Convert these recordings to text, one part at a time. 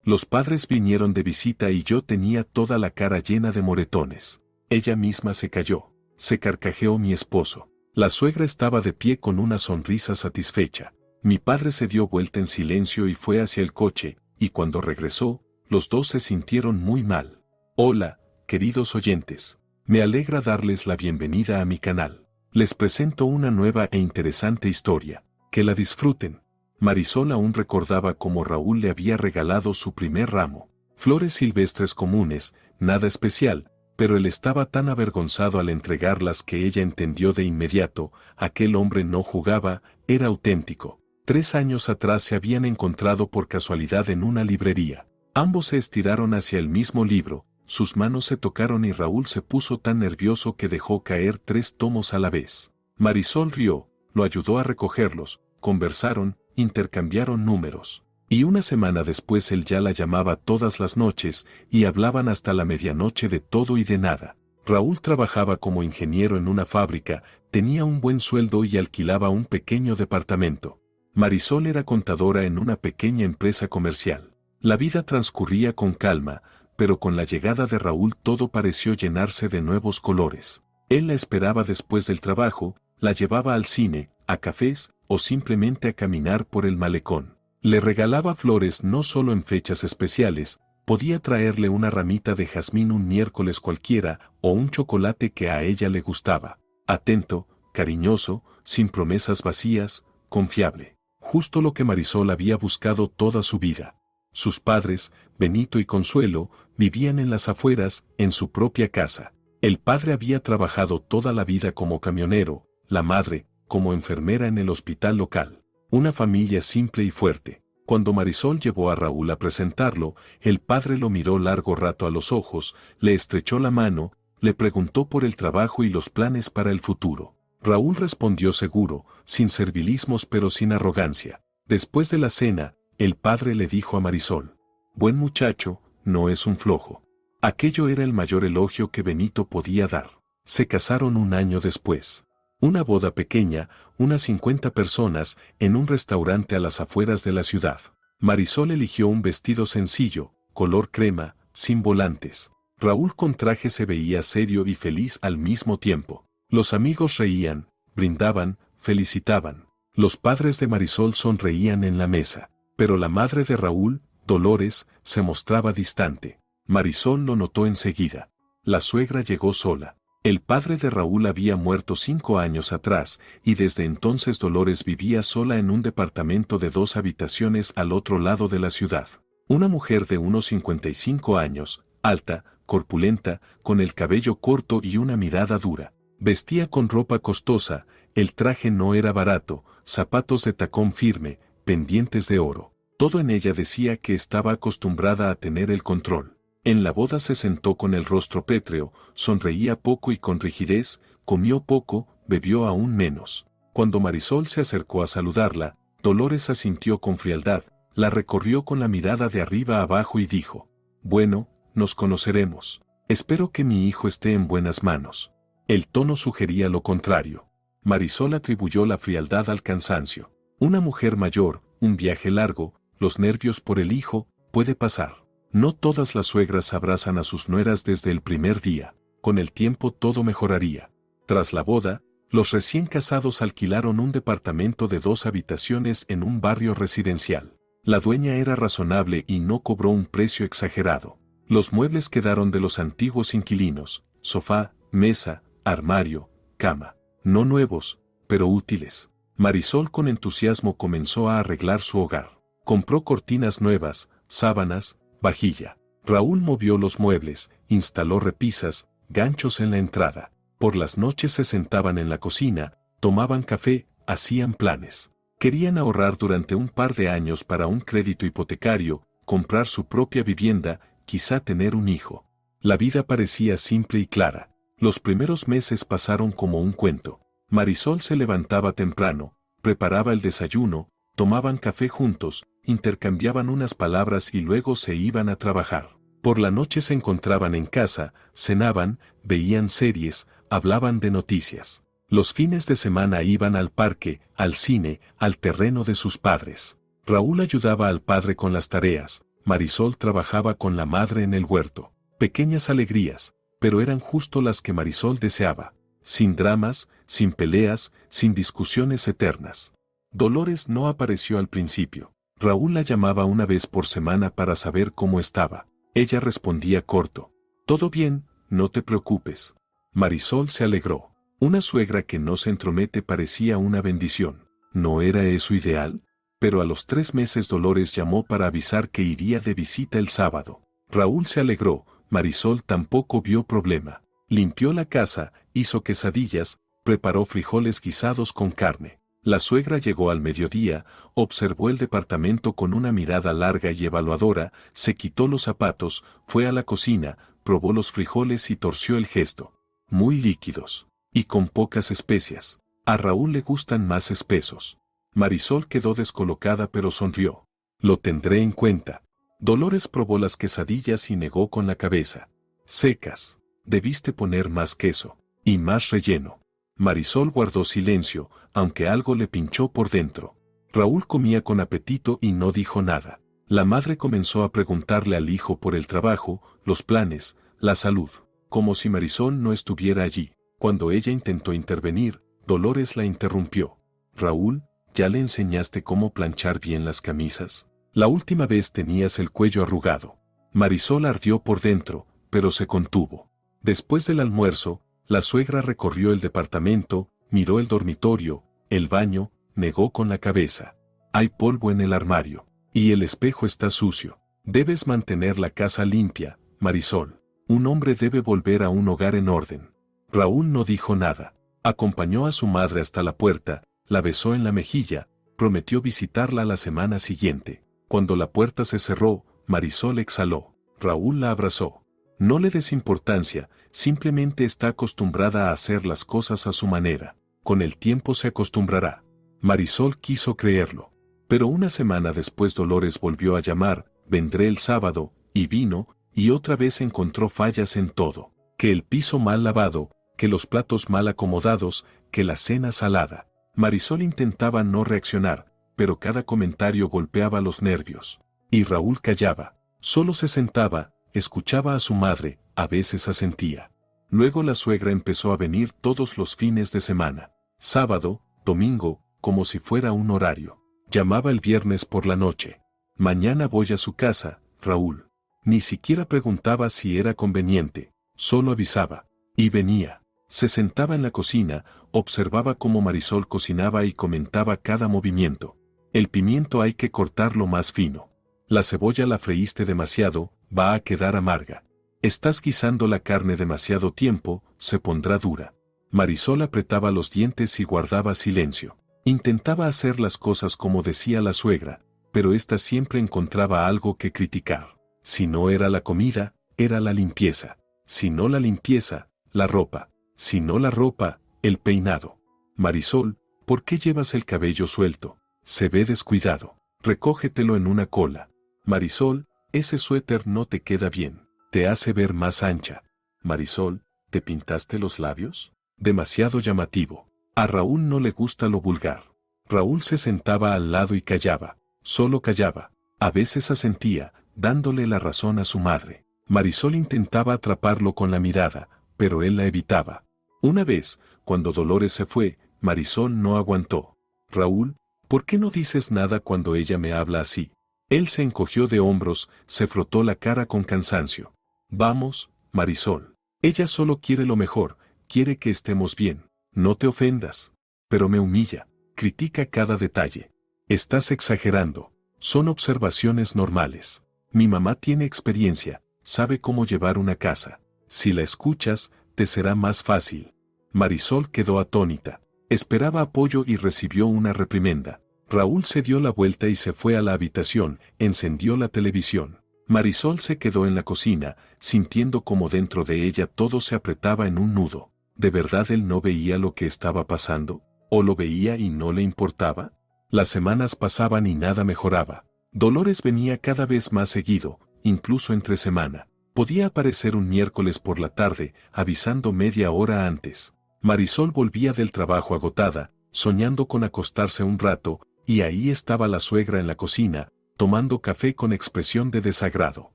Los padres vinieron de visita y yo tenía toda la cara llena de moretones. Ella misma se cayó. Se carcajeó mi esposo. La suegra estaba de pie con una sonrisa satisfecha. Mi padre se dio vuelta en silencio y fue hacia el coche, y cuando regresó, los dos se sintieron muy mal. Hola, queridos oyentes. Me alegra darles la bienvenida a mi canal. Les presento una nueva e interesante historia. Que la disfruten. Marisol aún recordaba cómo Raúl le había regalado su primer ramo. Flores silvestres comunes, nada especial, pero él estaba tan avergonzado al entregarlas que ella entendió de inmediato, aquel hombre no jugaba, era auténtico. 3 años atrás se habían encontrado por casualidad en una librería. Ambos se estiraron hacia el mismo libro, sus manos se tocaron y Raúl se puso tan nervioso que dejó caer 3 tomos a la vez. Marisol rió, lo ayudó a recogerlos, conversaron, intercambiaron números. Y una semana después él ya la llamaba todas las noches y hablaban hasta la medianoche de todo y de nada. Raúl trabajaba como ingeniero en una fábrica, tenía un buen sueldo y alquilaba un pequeño departamento. Marisol era contadora en una pequeña empresa comercial. La vida transcurría con calma, pero con la llegada de Raúl todo pareció llenarse de nuevos colores. Él la esperaba después del trabajo, la llevaba al cine, a cafés o simplemente a caminar por el malecón. Le regalaba flores no solo en fechas especiales, podía traerle una ramita de jazmín un miércoles cualquiera o un chocolate que a ella le gustaba. Atento, cariñoso, sin promesas vacías, confiable. Justo lo que Marisol había buscado toda su vida. Sus padres, Benito y Consuelo, vivían en las afueras, en su propia casa. El padre había trabajado toda la vida como camionero, la madre, como enfermera en el hospital local. Una familia simple y fuerte. Cuando Marisol llevó a Raúl a presentarlo, el padre lo miró largo rato a los ojos, le estrechó la mano, le preguntó por el trabajo y los planes para el futuro. Raúl respondió seguro, sin servilismos pero sin arrogancia. Después de la cena, el padre le dijo a Marisol: «Buen muchacho, no es un flojo». Aquello era el mayor elogio que Benito podía dar. Se casaron un año después. Una boda pequeña, unas 50 personas, en un restaurante a las afueras de la ciudad. Marisol eligió un vestido sencillo, color crema, sin volantes. Raúl con traje se veía serio y feliz al mismo tiempo. Los amigos reían, brindaban, felicitaban. Los padres de Marisol sonreían en la mesa. Pero la madre de Raúl, Dolores, se mostraba distante. Marisol lo notó enseguida. La suegra llegó sola. El padre de Raúl había muerto 5 años atrás, y desde entonces Dolores vivía sola en un departamento de 2 habitaciones al otro lado de la ciudad. Una mujer de unos 55 años, alta, corpulenta, con el cabello corto y una mirada dura. Vestía con ropa costosa, el traje no era barato, zapatos de tacón firme, pendientes de oro. Todo en ella decía que estaba acostumbrada a tener el control. En la boda se sentó con el rostro pétreo, sonreía poco y con rigidez, comió poco, bebió aún menos. Cuando Marisol se acercó a saludarla, Dolores asintió con frialdad, la recorrió con la mirada de arriba a abajo y dijo: «Bueno, nos conoceremos. Espero que mi hijo esté en buenas manos». El tono sugería lo contrario. Marisol atribuyó la frialdad al cansancio. Una mujer mayor, un viaje largo, los nervios por el hijo, puede pasar. No todas las suegras abrazan a sus nueras desde el primer día. Con el tiempo todo mejoraría. Tras la boda, los recién casados alquilaron un departamento de 2 habitaciones en un barrio residencial. La dueña era razonable y no cobró un precio exagerado. Los muebles quedaron de los antiguos inquilinos: sofá, mesa, armario, cama. No nuevos, pero útiles. Marisol con entusiasmo comenzó a arreglar su hogar. Compró cortinas nuevas, sábanas, vajilla. Raúl movió los muebles, instaló repisas, ganchos en la entrada. Por las noches se sentaban en la cocina, tomaban café, hacían planes. Querían ahorrar durante un par de años para un crédito hipotecario, comprar su propia vivienda, quizá tener un hijo. La vida parecía simple y clara. Los primeros meses pasaron como un cuento. Marisol se levantaba temprano, preparaba el desayuno, tomaban café juntos, intercambiaban unas palabras y luego se iban a trabajar. Por la noche se encontraban en casa, cenaban, veían series, hablaban de noticias. Los fines de semana iban al parque, al cine, al terreno de sus padres. Raúl ayudaba al padre con las tareas, Marisol trabajaba con la madre en el huerto. Pequeñas alegrías, pero eran justo las que Marisol deseaba. Sin dramas, sin peleas, sin discusiones eternas. Dolores no apareció al principio. Raúl la llamaba una vez por semana para saber cómo estaba. Ella respondía corto. Todo bien, no te preocupes. Marisol se alegró. Una suegra que no se entromete parecía una bendición. ¿No era eso ideal? Pero a los 3 meses Dolores llamó para avisar que iría de visita el sábado. Raúl se alegró, Marisol tampoco vio problema. Limpió la casa, hizo quesadillas, preparó frijoles guisados con carne. La suegra llegó al mediodía, observó el departamento con una mirada larga y evaluadora, se quitó los zapatos, fue a la cocina, probó los frijoles y torció el gesto. Muy líquidos. Y con pocas especias. A Raúl le gustan más espesos. Marisol quedó descolocada pero sonrió. Lo tendré en cuenta. Dolores probó las quesadillas y negó con la cabeza. Secas. Debiste poner más queso. Y más relleno. Marisol guardó silencio, aunque algo le pinchó por dentro. Raúl comía con apetito y no dijo nada. La madre comenzó a preguntarle al hijo por el trabajo, los planes, la salud, como si Marisol no estuviera allí. Cuando ella intentó intervenir, Dolores la interrumpió. Raúl, ¿ya le enseñaste cómo planchar bien las camisas? La última vez tenías el cuello arrugado. Marisol ardió por dentro, pero se contuvo. Después del almuerzo, la suegra recorrió el departamento, miró el dormitorio, el baño, negó con la cabeza. Hay polvo en el armario. Y el espejo está sucio. Debes mantener la casa limpia, Marisol. Un hombre debe volver a un hogar en orden. Raúl no dijo nada. Acompañó a su madre hasta la puerta, la besó en la mejilla, prometió visitarla la semana siguiente. Cuando la puerta se cerró, Marisol exhaló. Raúl la abrazó. No le des importancia, simplemente está acostumbrada a hacer las cosas a su manera. Con el tiempo se acostumbrará. Marisol quiso creerlo. Pero una semana después Dolores volvió a llamar, vendré el sábado, y vino, y otra vez encontró fallas en todo. Que el piso mal lavado, que los platos mal acomodados, que la cena salada. Marisol intentaba no reaccionar, pero cada comentario golpeaba los nervios. Y Raúl callaba. Solo se sentaba, escuchaba a su madre, a veces asentía. Luego la suegra empezó a venir todos los fines de semana. Sábado, domingo, como si fuera un horario. Llamaba el viernes por la noche. Mañana voy a su casa, Raúl. Ni siquiera preguntaba si era conveniente, solo avisaba. Y venía. Se sentaba en la cocina, observaba cómo Marisol cocinaba y comentaba cada movimiento. El pimiento hay que cortarlo más fino. La cebolla la freíste demasiado, va a quedar amarga. Estás guisando la carne demasiado tiempo, se pondrá dura. Marisol apretaba los dientes y guardaba silencio. Intentaba hacer las cosas como decía la suegra, pero ésta siempre encontraba algo que criticar. Si no era la comida, era la limpieza. Si no la limpieza, la ropa. Si no la ropa, el peinado. Marisol, ¿por qué llevas el cabello suelto? Se ve descuidado. Recógetelo en una cola. Marisol, ese suéter no te queda bien. Te hace ver más ancha. Marisol, ¿te pintaste los labios? Demasiado llamativo. A Raúl no le gusta lo vulgar. Raúl se sentaba al lado y callaba. Solo callaba. A veces asentía, dándole la razón a su madre. Marisol intentaba atraparlo con la mirada, pero él la evitaba. Una vez, cuando Dolores se fue, Marisol no aguantó. Raúl, ¿por qué no dices nada cuando ella me habla así? Él se encogió de hombros, se frotó la cara con cansancio. Vamos, Marisol. Ella solo quiere lo mejor, quiere que estemos bien. No te ofendas. Pero me humilla. Critica cada detalle. Estás exagerando. Son observaciones normales. Mi mamá tiene experiencia, sabe cómo llevar una casa. Si la escuchas, te será más fácil. Marisol quedó atónita. Esperaba apoyo y recibió una reprimenda. Raúl se dio la vuelta y se fue a la habitación, encendió la televisión. Marisol se quedó en la cocina, sintiendo como dentro de ella todo se apretaba en un nudo. ¿De verdad él no veía lo que estaba pasando? ¿O lo veía y no le importaba? Las semanas pasaban y nada mejoraba. Dolores venía cada vez más seguido, incluso entre semana. Podía aparecer un miércoles por la tarde, avisando media hora antes. Marisol volvía del trabajo agotada, soñando con acostarse un rato, y ahí estaba la suegra en la cocina, tomando café con expresión de desagrado.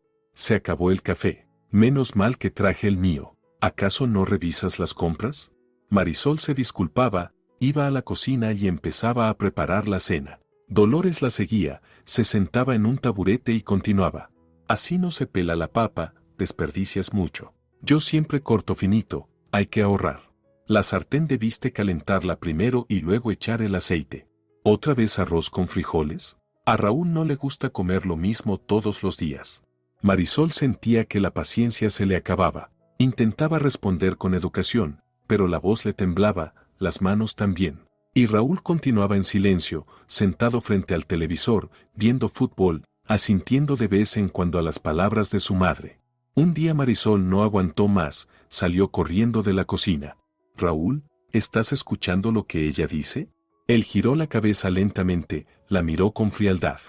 Se acabó el café. Menos mal que traje el mío. ¿Acaso no revisas las compras? Marisol se disculpaba, iba a la cocina y empezaba a preparar la cena. Dolores la seguía, se sentaba en un taburete y continuaba. Así no se pela la papa, desperdicias mucho. Yo siempre corto finito, hay que ahorrar. La sartén debiste calentarla primero y luego echar el aceite. ¿Otra vez arroz con frijoles? A Raúl no le gusta comer lo mismo todos los días. Marisol sentía que la paciencia se le acababa. Intentaba responder con educación, pero la voz le temblaba, las manos también. Y Raúl continuaba en silencio, sentado frente al televisor, viendo fútbol, asintiendo de vez en cuando a las palabras de su madre. Un día Marisol no aguantó más, salió corriendo de la cocina. «Raúl, ¿estás escuchando lo que ella dice?» Él giró la cabeza lentamente, la miró con frialdad.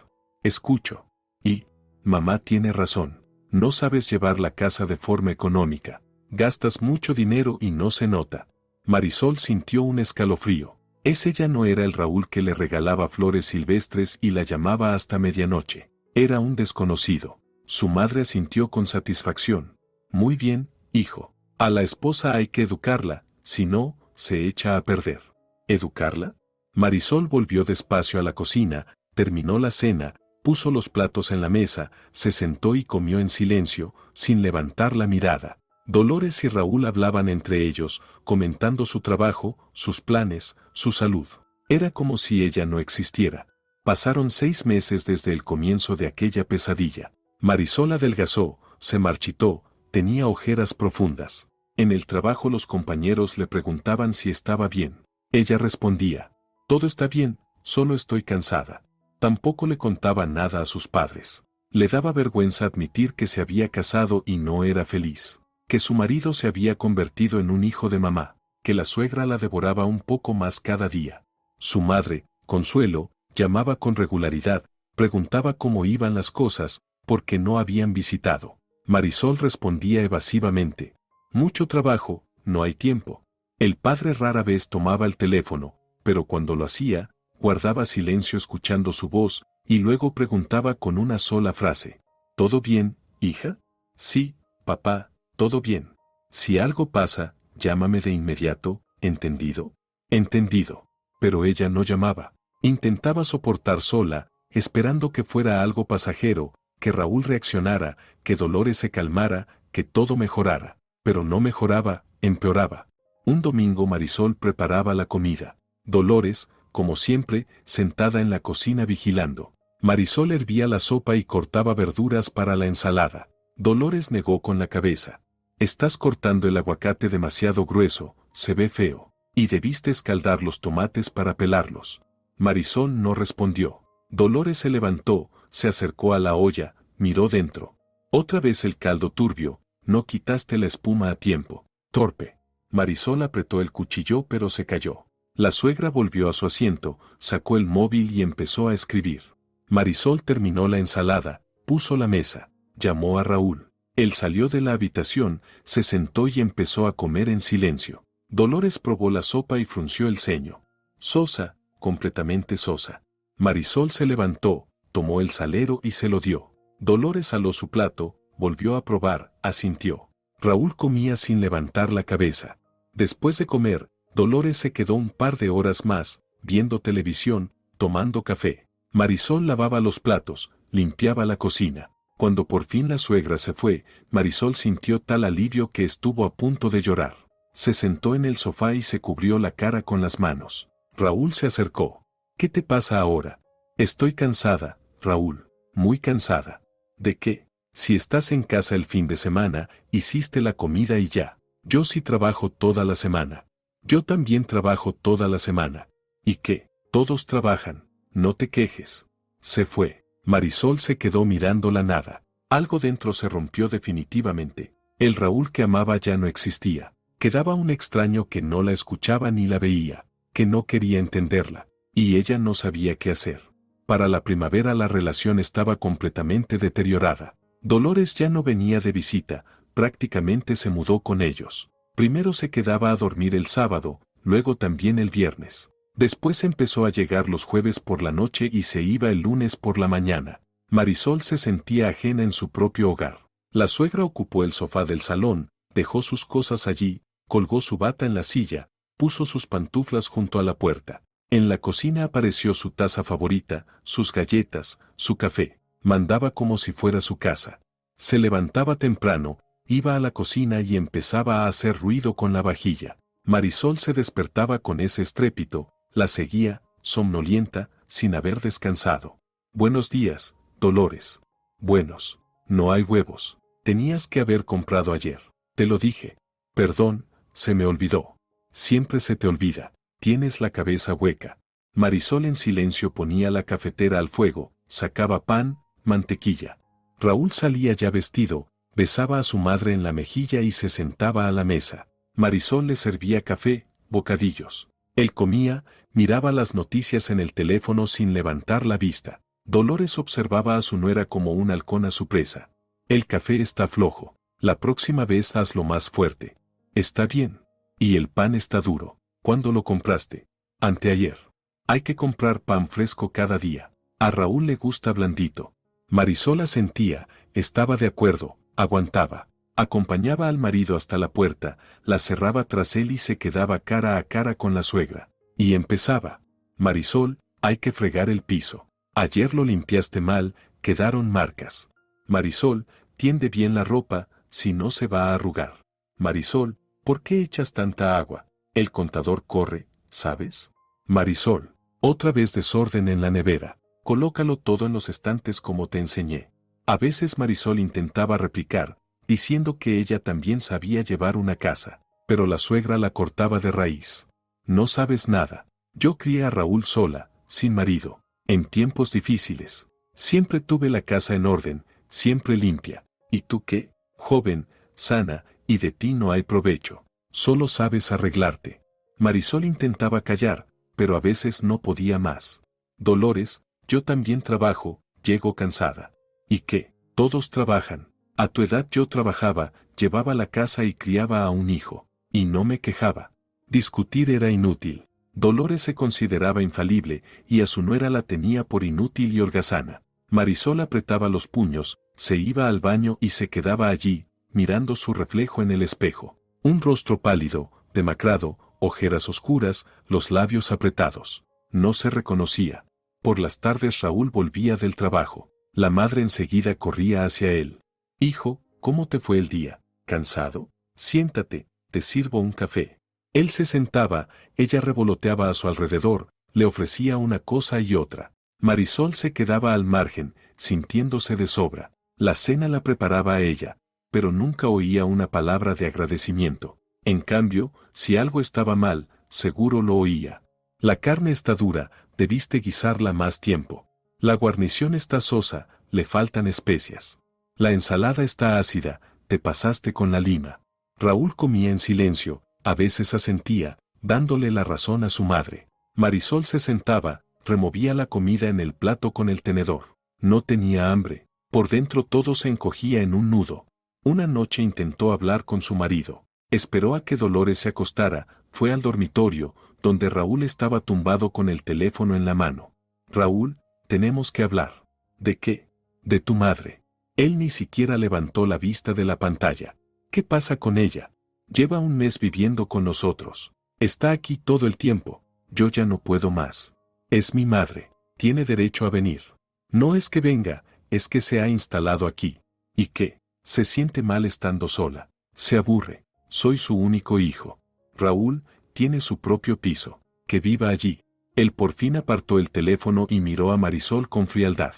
«Escucho. Y, mamá tiene razón. No sabes llevar la casa de forma económica. Gastas mucho dinero y no se nota». Marisol sintió un escalofrío. Ese ya no era el Raúl que le regalaba flores silvestres y la llamaba hasta medianoche. Era un desconocido. Su madre asintió con satisfacción. «Muy bien, hijo. A la esposa hay que educarla, si no, se echa a perder». ¿Educarla? Marisol volvió despacio a la cocina, terminó la cena, puso los platos en la mesa, se sentó y comió en silencio, sin levantar la mirada. Dolores y Raúl hablaban entre ellos, comentando su trabajo, sus planes, su salud. Era como si ella no existiera. Pasaron 6 meses desde el comienzo de aquella pesadilla. Marisol adelgazó, se marchitó, tenía ojeras profundas. En el trabajo los compañeros le preguntaban si estaba bien. Ella respondía: «Todo está bien, solo estoy cansada». Tampoco le contaba nada a sus padres. Le daba vergüenza admitir que se había casado y no era feliz. Que su marido se había convertido en un hijo de mamá, que la suegra la devoraba un poco más cada día. Su madre, Consuelo, llamaba con regularidad, preguntaba cómo iban las cosas, porque no habían visitado. Marisol respondía evasivamente: «Mucho trabajo, no hay tiempo». El padre rara vez tomaba el teléfono, pero cuando lo hacía, guardaba silencio escuchando su voz, y luego preguntaba con una sola frase: «¿Todo bien, hija?» «Sí, papá, todo bien. Si algo pasa, llámame de inmediato, ¿entendido?» «Entendido». Pero ella no llamaba. Intentaba soportar sola, esperando que fuera algo pasajero, que Raúl reaccionara, que Dolores se calmara, que todo mejorara. Pero no mejoraba, empeoraba. Un domingo Marisol preparaba la comida. Dolores, como siempre, sentada en la cocina vigilando. Marisol hervía la sopa y cortaba verduras para la ensalada. Dolores negó con la cabeza. «Estás cortando el aguacate demasiado grueso, se ve feo. Y debiste escaldar los tomates para pelarlos». Marisol no respondió. Dolores se levantó, se acercó a la olla, miró dentro. «Otra vez el caldo turbio, no quitaste la espuma a tiempo. Torpe». Marisol apretó el cuchillo pero se cayó. La suegra volvió a su asiento, sacó el móvil y empezó a escribir. Marisol terminó la ensalada, puso la mesa, llamó a Raúl. Él salió de la habitación, se sentó y empezó a comer en silencio. Dolores probó la sopa y frunció el ceño. Sosa, completamente sosa. Marisol se levantó, tomó el salero y se lo dio. Dolores aló su plato, volvió a probar, asintió. Raúl comía sin levantar la cabeza. Después de comer, Dolores se quedó un par de horas más, viendo televisión, tomando café. Marisol lavaba los platos, limpiaba la cocina. Cuando por fin la suegra se fue, Marisol sintió tal alivio que estuvo a punto de llorar. Se sentó en el sofá y se cubrió la cara con las manos. Raúl se acercó. «¿Qué te pasa ahora?» «Estoy cansada, Raúl, muy cansada». «¿De qué? Si estás en casa el fin de semana, hiciste la comida y ya. Yo sí trabajo toda la semana». «Yo también trabajo toda la semana». «¿Y qué? Todos trabajan, no te quejes». Se fue. Marisol se quedó mirando la nada. Algo dentro se rompió definitivamente. El Raúl que amaba ya no existía. Quedaba un extraño que no la escuchaba ni la veía, que no quería entenderla, y ella no sabía qué hacer. Para la primavera la relación estaba completamente deteriorada. Dolores ya no venía de visita, prácticamente se mudó con ellos. Primero se quedaba a dormir el sábado, luego también el viernes. Después empezó a llegar los jueves por la noche y se iba el lunes por la mañana. Marisol se sentía ajena en su propio hogar. La suegra ocupó el sofá del salón, dejó sus cosas allí, colgó su bata en la silla, puso sus pantuflas junto a la puerta. En la cocina apareció su taza favorita, sus galletas, su café. Mandaba como si fuera su casa. Se levantaba temprano, iba a la cocina y empezaba a hacer ruido con la vajilla. Marisol se despertaba con ese estrépito, la seguía, somnolienta, sin haber descansado. Buenos días, Dolores. Buenos. No hay huevos. Tenías que haber comprado ayer. Te lo dije. Perdón, se me olvidó. Siempre se te olvida. Tienes la cabeza hueca. Marisol en silencio ponía la cafetera al fuego, sacaba pan, mantequilla. Raúl salía ya vestido, besaba a su madre en la mejilla y se sentaba a la mesa. Marisol le servía café, bocadillos. Él comía, miraba las noticias en el teléfono sin levantar la vista. Dolores observaba a su nuera como un halcón a su presa. El café está flojo. La próxima vez hazlo más fuerte. Está bien. Y el pan está duro. ¿Cuándo lo compraste? Anteayer. Hay que comprar pan fresco cada día. A Raúl le gusta blandito. Marisol asentía, estaba de acuerdo, aguantaba. Acompañaba al marido hasta la puerta, la cerraba tras él y se quedaba cara a cara con la suegra. Y empezaba. Marisol, hay que fregar el piso. Ayer lo limpiaste mal, quedaron marcas. Marisol, tiende bien la ropa, si no se va a arrugar. Marisol, ¿por qué echas tanta agua? El contador corre, ¿sabes? Marisol, otra vez desorden en la nevera. Colócalo todo en los estantes como te enseñé. A veces Marisol intentaba replicar, diciendo que ella también sabía llevar una casa, pero la suegra la cortaba de raíz. No sabes nada. Yo crié a Raúl sola, sin marido, en tiempos difíciles. Siempre tuve la casa en orden, siempre limpia. ¿Y tú qué? Joven, sana, y de ti no hay provecho. Solo sabes arreglarte. Marisol intentaba callar, pero a veces no podía más. Dolores, yo también trabajo, llego cansada. ¿Y qué? Todos trabajan. A tu edad yo trabajaba, llevaba la casa y criaba a un hijo. Y no me quejaba. Discutir era inútil. Dolores se consideraba infalible, y a su nuera la tenía por inútil y holgazana. Marisol apretaba los puños, se iba al baño y se quedaba allí, mirando su reflejo en el espejo. Un rostro pálido, demacrado, ojeras oscuras, los labios apretados. No se reconocía. Por las tardes Raúl volvía del trabajo. La madre enseguida corría hacia él. Hijo, ¿cómo te fue el día? ¿Cansado? Siéntate, te sirvo un café. Él se sentaba, ella revoloteaba a su alrededor, le ofrecía una cosa y otra. Marisol se quedaba al margen, sintiéndose de sobra. La cena la preparaba ella, pero nunca oía una palabra de agradecimiento. En cambio, si algo estaba mal, seguro lo oía. La carne está dura, debiste guisarla más tiempo. La guarnición está sosa, le faltan especias. La ensalada está ácida, te pasaste con la lima. Raúl comía en silencio, a veces asentía, dándole la razón a su madre. Marisol se sentaba, removía la comida en el plato con el tenedor. No tenía hambre, por dentro todo se encogía en un nudo. Una noche intentó hablar con su marido. Esperó a que Dolores se acostara, fue al dormitorio, donde Raúl estaba tumbado con el teléfono en la mano. Raúl, tenemos que hablar. ¿De qué? De tu madre. Él ni siquiera levantó la vista de la pantalla. ¿Qué pasa con ella? Lleva un mes viviendo con nosotros. Está aquí todo el tiempo. Yo ya no puedo más. Es mi madre. Tiene derecho a venir. No es que venga, es que se ha instalado aquí. ¿Y qué? Se siente mal estando sola. Se aburre. Soy su único hijo. Raúl tiene su propio piso. Que viva allí. Él por fin apartó el teléfono y miró a Marisol con frialdad.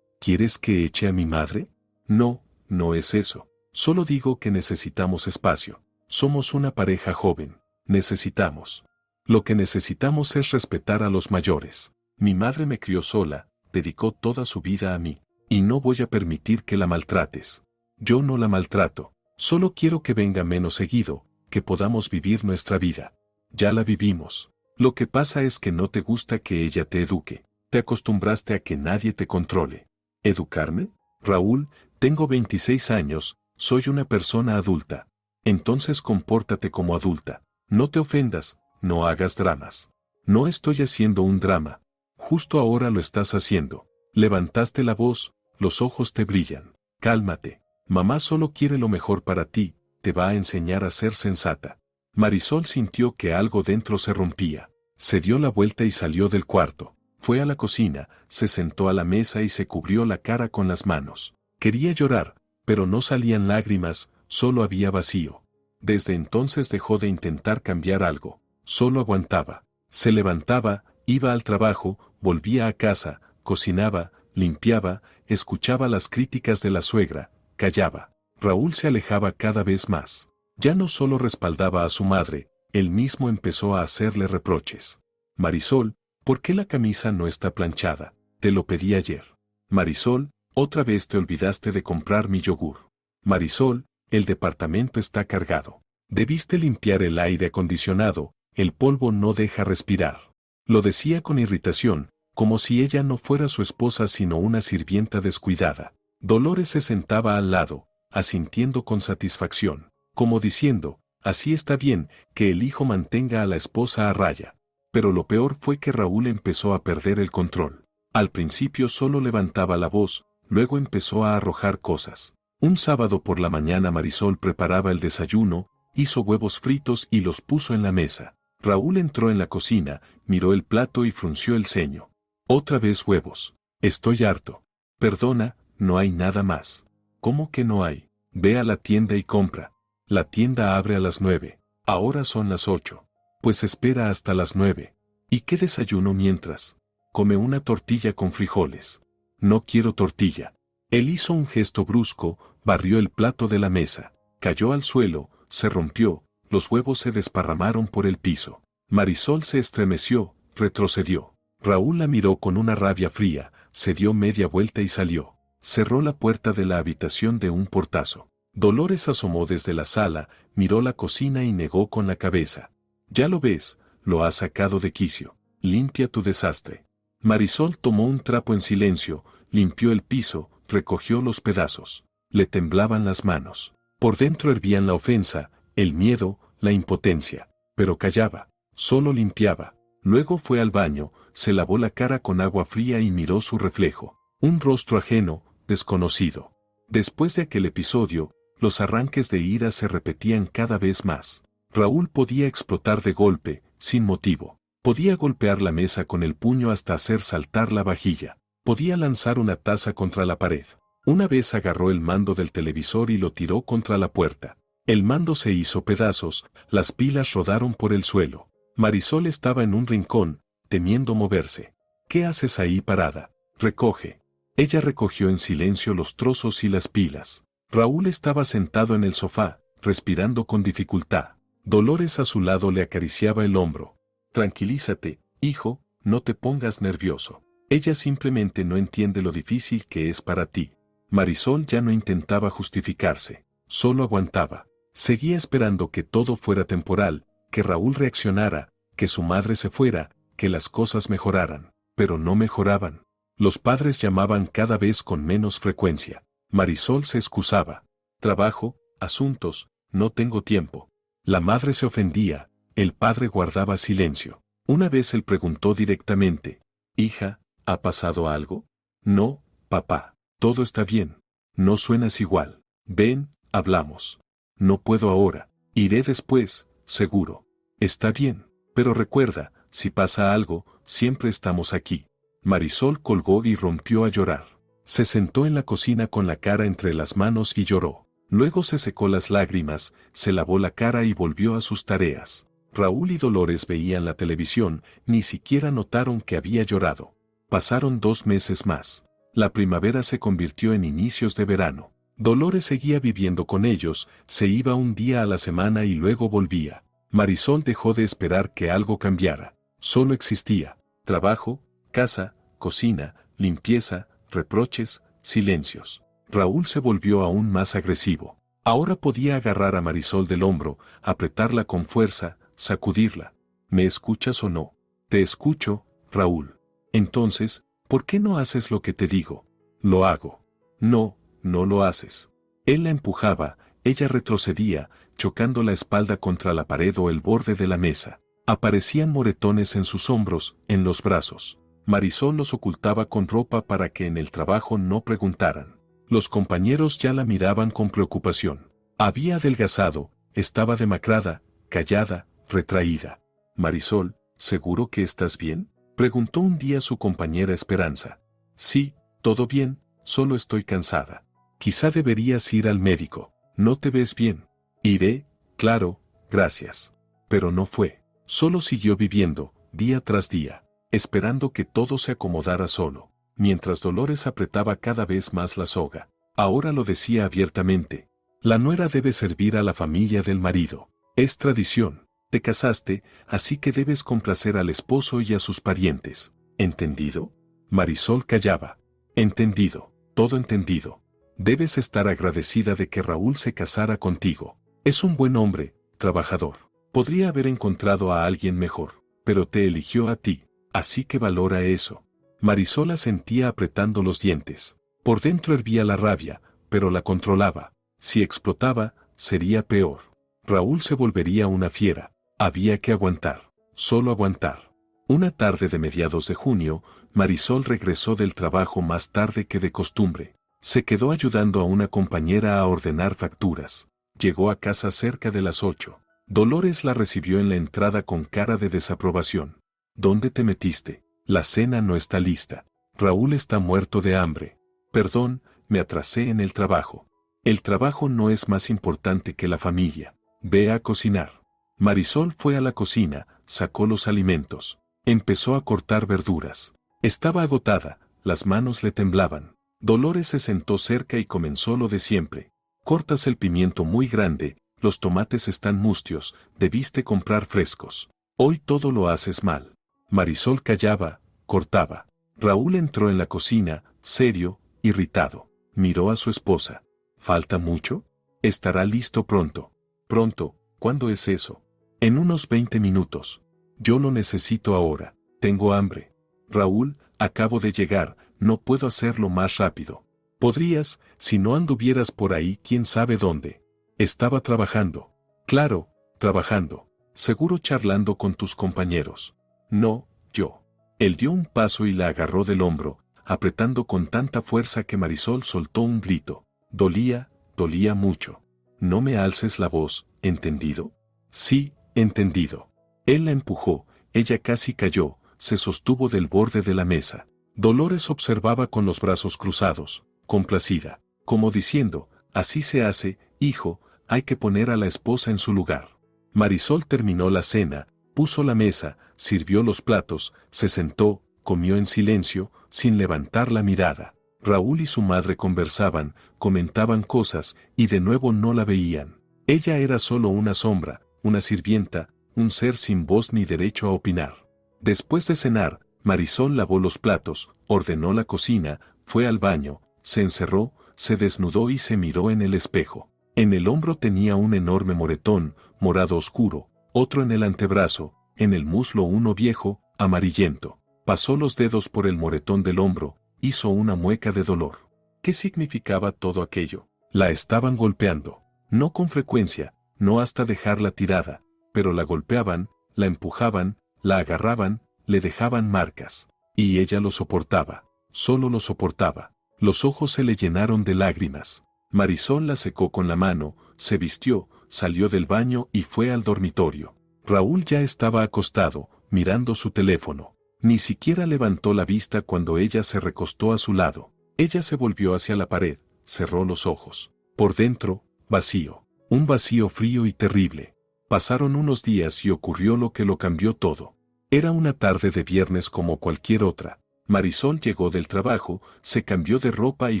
¿Quieres que eche a mi madre? No, no es eso. Solo digo que necesitamos espacio. Somos una pareja joven. Necesitamos. Lo que necesitamos es respetar a los mayores. Mi madre me crió sola, dedicó toda su vida a mí. Y no voy a permitir que la maltrates. Yo no la maltrato. Solo quiero que venga menos seguido, que podamos vivir nuestra vida. Ya la vivimos. Lo que pasa es que no te gusta que ella te eduque. Te acostumbraste a que nadie te controle. ¿Educarme? Raúl, tengo 26 años, soy una persona adulta. Entonces compórtate como adulta. No te ofendas, no hagas dramas. No estoy haciendo un drama. Justo ahora lo estás haciendo. Levantaste la voz, los ojos te brillan. Cálmate. Mamá solo quiere lo mejor para ti, te va a enseñar a ser sensata. Marisol sintió que algo dentro se rompía. Se dio la vuelta y salió del cuarto. Fue a la cocina, se sentó a la mesa y se cubrió la cara con las manos. Quería llorar, pero no salían lágrimas, solo había vacío. Desde entonces dejó de intentar cambiar algo. Solo aguantaba. Se levantaba, iba al trabajo, volvía a casa, cocinaba, limpiaba, escuchaba las críticas de la suegra, callaba. Raúl se alejaba cada vez más. Ya no solo respaldaba a su madre, él mismo empezó a hacerle reproches. Marisol, ¿por qué la camisa no está planchada? Te lo pedí ayer. Marisol, otra vez te olvidaste de comprar mi yogur. Marisol, el departamento está cargado. Debiste limpiar el aire acondicionado, el polvo no deja respirar. Lo decía con irritación, como si ella no fuera su esposa sino una sirvienta descuidada. Dolores se sentaba al lado, asintiendo con satisfacción, como diciendo, así está bien, que el hijo mantenga a la esposa a raya. Pero lo peor fue que Raúl empezó a perder el control. Al principio solo levantaba la voz, luego empezó a arrojar cosas. Un sábado por la mañana Marisol preparaba el desayuno, hizo huevos fritos y los puso en la mesa. Raúl entró en la cocina, miró el plato y frunció el ceño. Otra vez huevos. Estoy harto. Perdona, no hay nada más. ¿Cómo que no hay? Ve a la tienda y compra. La tienda abre a las 9. Ahora son las 8. Pues espera hasta las 9. ¿Y qué desayuno mientras? Come una tortilla con frijoles. No quiero tortilla. Él hizo un gesto brusco, barrió el plato de la mesa, cayó al suelo, se rompió, los huevos se desparramaron por el piso. Marisol se estremeció, retrocedió. Raúl la miró con una rabia fría, se dio media vuelta y salió. Cerró la puerta de la habitación de un portazo. Dolores asomó desde la sala, miró la cocina y negó con la cabeza. Ya lo ves, lo has sacado de quicio. Limpia tu desastre. Marisol tomó un trapo en silencio, limpió el piso, recogió los pedazos. Le temblaban las manos. Por dentro hervían la ofensa, el miedo, la impotencia. Pero callaba, solo limpiaba. Luego fue al baño, se lavó la cara con agua fría y miró su reflejo. Un rostro ajeno, desconocido. Después de aquel episodio, los arranques de ira se repetían cada vez más. Raúl podía explotar de golpe, sin motivo. Podía golpear la mesa con el puño hasta hacer saltar la vajilla. Podía lanzar una taza contra la pared. Una vez agarró el mando del televisor y lo tiró contra la puerta. El mando se hizo pedazos, las pilas rodaron por el suelo. Marisol estaba en un rincón, temiendo moverse. ¿Qué haces ahí parada? Recoge. Ella recogió en silencio los trozos y las pilas. Raúl estaba sentado en el sofá, respirando con dificultad. Dolores a su lado le acariciaba el hombro. Tranquilízate, hijo, no te pongas nervioso. Ella simplemente no entiende lo difícil que es para ti. Marisol ya no intentaba justificarse, solo aguantaba. Seguía esperando que todo fuera temporal, que Raúl reaccionara, que su madre se fuera, que las cosas mejoraran, pero no mejoraban. Los padres llamaban cada vez con menos frecuencia. Marisol se excusaba. Trabajo, asuntos, no tengo tiempo. La madre se ofendía, el padre guardaba silencio. Una vez él preguntó directamente, «Hija, ¿ha pasado algo?» «No, papá, todo está bien. No suenas igual. Ven, hablamos». «No puedo ahora. Iré después, seguro». «Está bien, pero recuerda, si pasa algo, siempre estamos aquí». Marisol colgó y rompió a llorar. Se sentó en la cocina con la cara entre las manos y lloró. Luego se secó las lágrimas, se lavó la cara y volvió a sus tareas. Raúl y Dolores veían la televisión, ni siquiera notaron que había llorado. Pasaron 2 meses más. La primavera se convirtió en inicios de verano. Dolores seguía viviendo con ellos, se iba un día a la semana y luego volvía. Marisol dejó de esperar que algo cambiara. Solo existía trabajo, casa, cocina, limpieza, reproches, silencios. Raúl se volvió aún más agresivo. Ahora podía agarrar a Marisol del hombro, apretarla con fuerza, sacudirla. ¿Me escuchas o no? Te escucho, Raúl. Entonces, ¿por qué no haces lo que te digo? Lo hago. No, no lo haces. Él la empujaba, ella retrocedía, chocando la espalda contra la pared o el borde de la mesa. Aparecían moretones en sus hombros, en los brazos. Marisol los ocultaba con ropa para que en el trabajo no preguntaran. Los compañeros ya la miraban con preocupación. Había adelgazado, estaba demacrada, callada, retraída. Marisol, ¿seguro que estás bien?, preguntó un día su compañera Esperanza. Sí, todo bien, solo estoy cansada. Quizá deberías ir al médico. No te ves bien. Iré, claro, gracias. Pero no fue. Solo siguió viviendo, día tras día, esperando que todo se acomodara solo, mientras Dolores apretaba cada vez más la soga. Ahora lo decía abiertamente. La nuera debe servir a la familia del marido. Es tradición. Te casaste, así que debes complacer al esposo y a sus parientes. ¿Entendido? Marisol callaba. Entendido, todo entendido. Debes estar agradecida de que Raúl se casara contigo. Es un buen hombre, trabajador. Podría haber encontrado a alguien mejor, pero te eligió a ti, así que valora eso. Marisol sentía apretando los dientes. Por dentro hervía la rabia, pero la controlaba. Si explotaba, sería peor. Raúl se volvería una fiera. Había que aguantar, solo aguantar. Una tarde de mediados de junio, Marisol regresó del trabajo más tarde que de costumbre. Se quedó ayudando a una compañera a ordenar facturas. Llegó a casa cerca de las 8. Dolores la recibió en la entrada con cara de desaprobación. ¿Dónde te metiste? La cena no está lista. Raúl está muerto de hambre. Perdón, me atrasé en el trabajo. El trabajo no es más importante que la familia. Ve a cocinar. Marisol fue a la cocina, sacó los alimentos. Empezó a cortar verduras. Estaba agotada, las manos le temblaban. Dolores se sentó cerca y comenzó lo de siempre. Cortas el pimiento muy grande, los tomates están mustios, debiste comprar frescos. Hoy todo lo haces mal. Marisol callaba, cortaba. Raúl entró en la cocina, serio, irritado. Miró a su esposa. ¿Falta mucho? Estará listo pronto. Pronto, ¿cuándo es eso? En unos 20 minutos. Yo lo necesito ahora. Tengo hambre. Raúl, acabo de llegar, no puedo hacerlo más rápido. Podrías, si no anduvieras por ahí quién sabe dónde. Estaba trabajando. Claro, trabajando. Seguro charlando con tus compañeros. No, yo. Él dio un paso y la agarró del hombro, apretando con tanta fuerza que Marisol soltó un grito. Dolía, dolía mucho. No me alces la voz, ¿entendido? Sí, entendido. Él la empujó, ella casi cayó, se sostuvo del borde de la mesa. Dolores observaba con los brazos cruzados, complacida, como diciendo, así se hace, hijo, hay que poner a la esposa en su lugar. Marisol terminó la cena, puso la mesa, sirvió los platos, se sentó, comió en silencio, sin levantar la mirada. Raúl y su madre conversaban, comentaban cosas, y de nuevo no la veían. Ella era solo una sombra, una sirvienta, un ser sin voz ni derecho a opinar. Después de cenar, Marisol lavó los platos, ordenó la cocina, fue al baño, se encerró, se desnudó y se miró en el espejo. En el hombro tenía un enorme moretón, morado oscuro, otro en el antebrazo, en el muslo uno viejo, amarillento. Pasó los dedos por el moretón del hombro, hizo una mueca de dolor. ¿Qué significaba todo aquello? La estaban golpeando. No con frecuencia, no hasta dejarla tirada, pero la golpeaban, la empujaban, la agarraban, le dejaban marcas. Y ella lo soportaba, solo lo soportaba. Los ojos se le llenaron de lágrimas. Marisol la secó con la mano, se vistió, salió del baño y fue al dormitorio. Raúl ya estaba acostado, mirando su teléfono. Ni siquiera levantó la vista cuando ella se recostó a su lado. Ella se volvió hacia la pared, cerró los ojos. Por dentro, vacío. Un vacío frío y terrible. Pasaron unos días y ocurrió lo que lo cambió todo. Era una tarde de viernes como cualquier otra. Marisol llegó del trabajo, se cambió de ropa y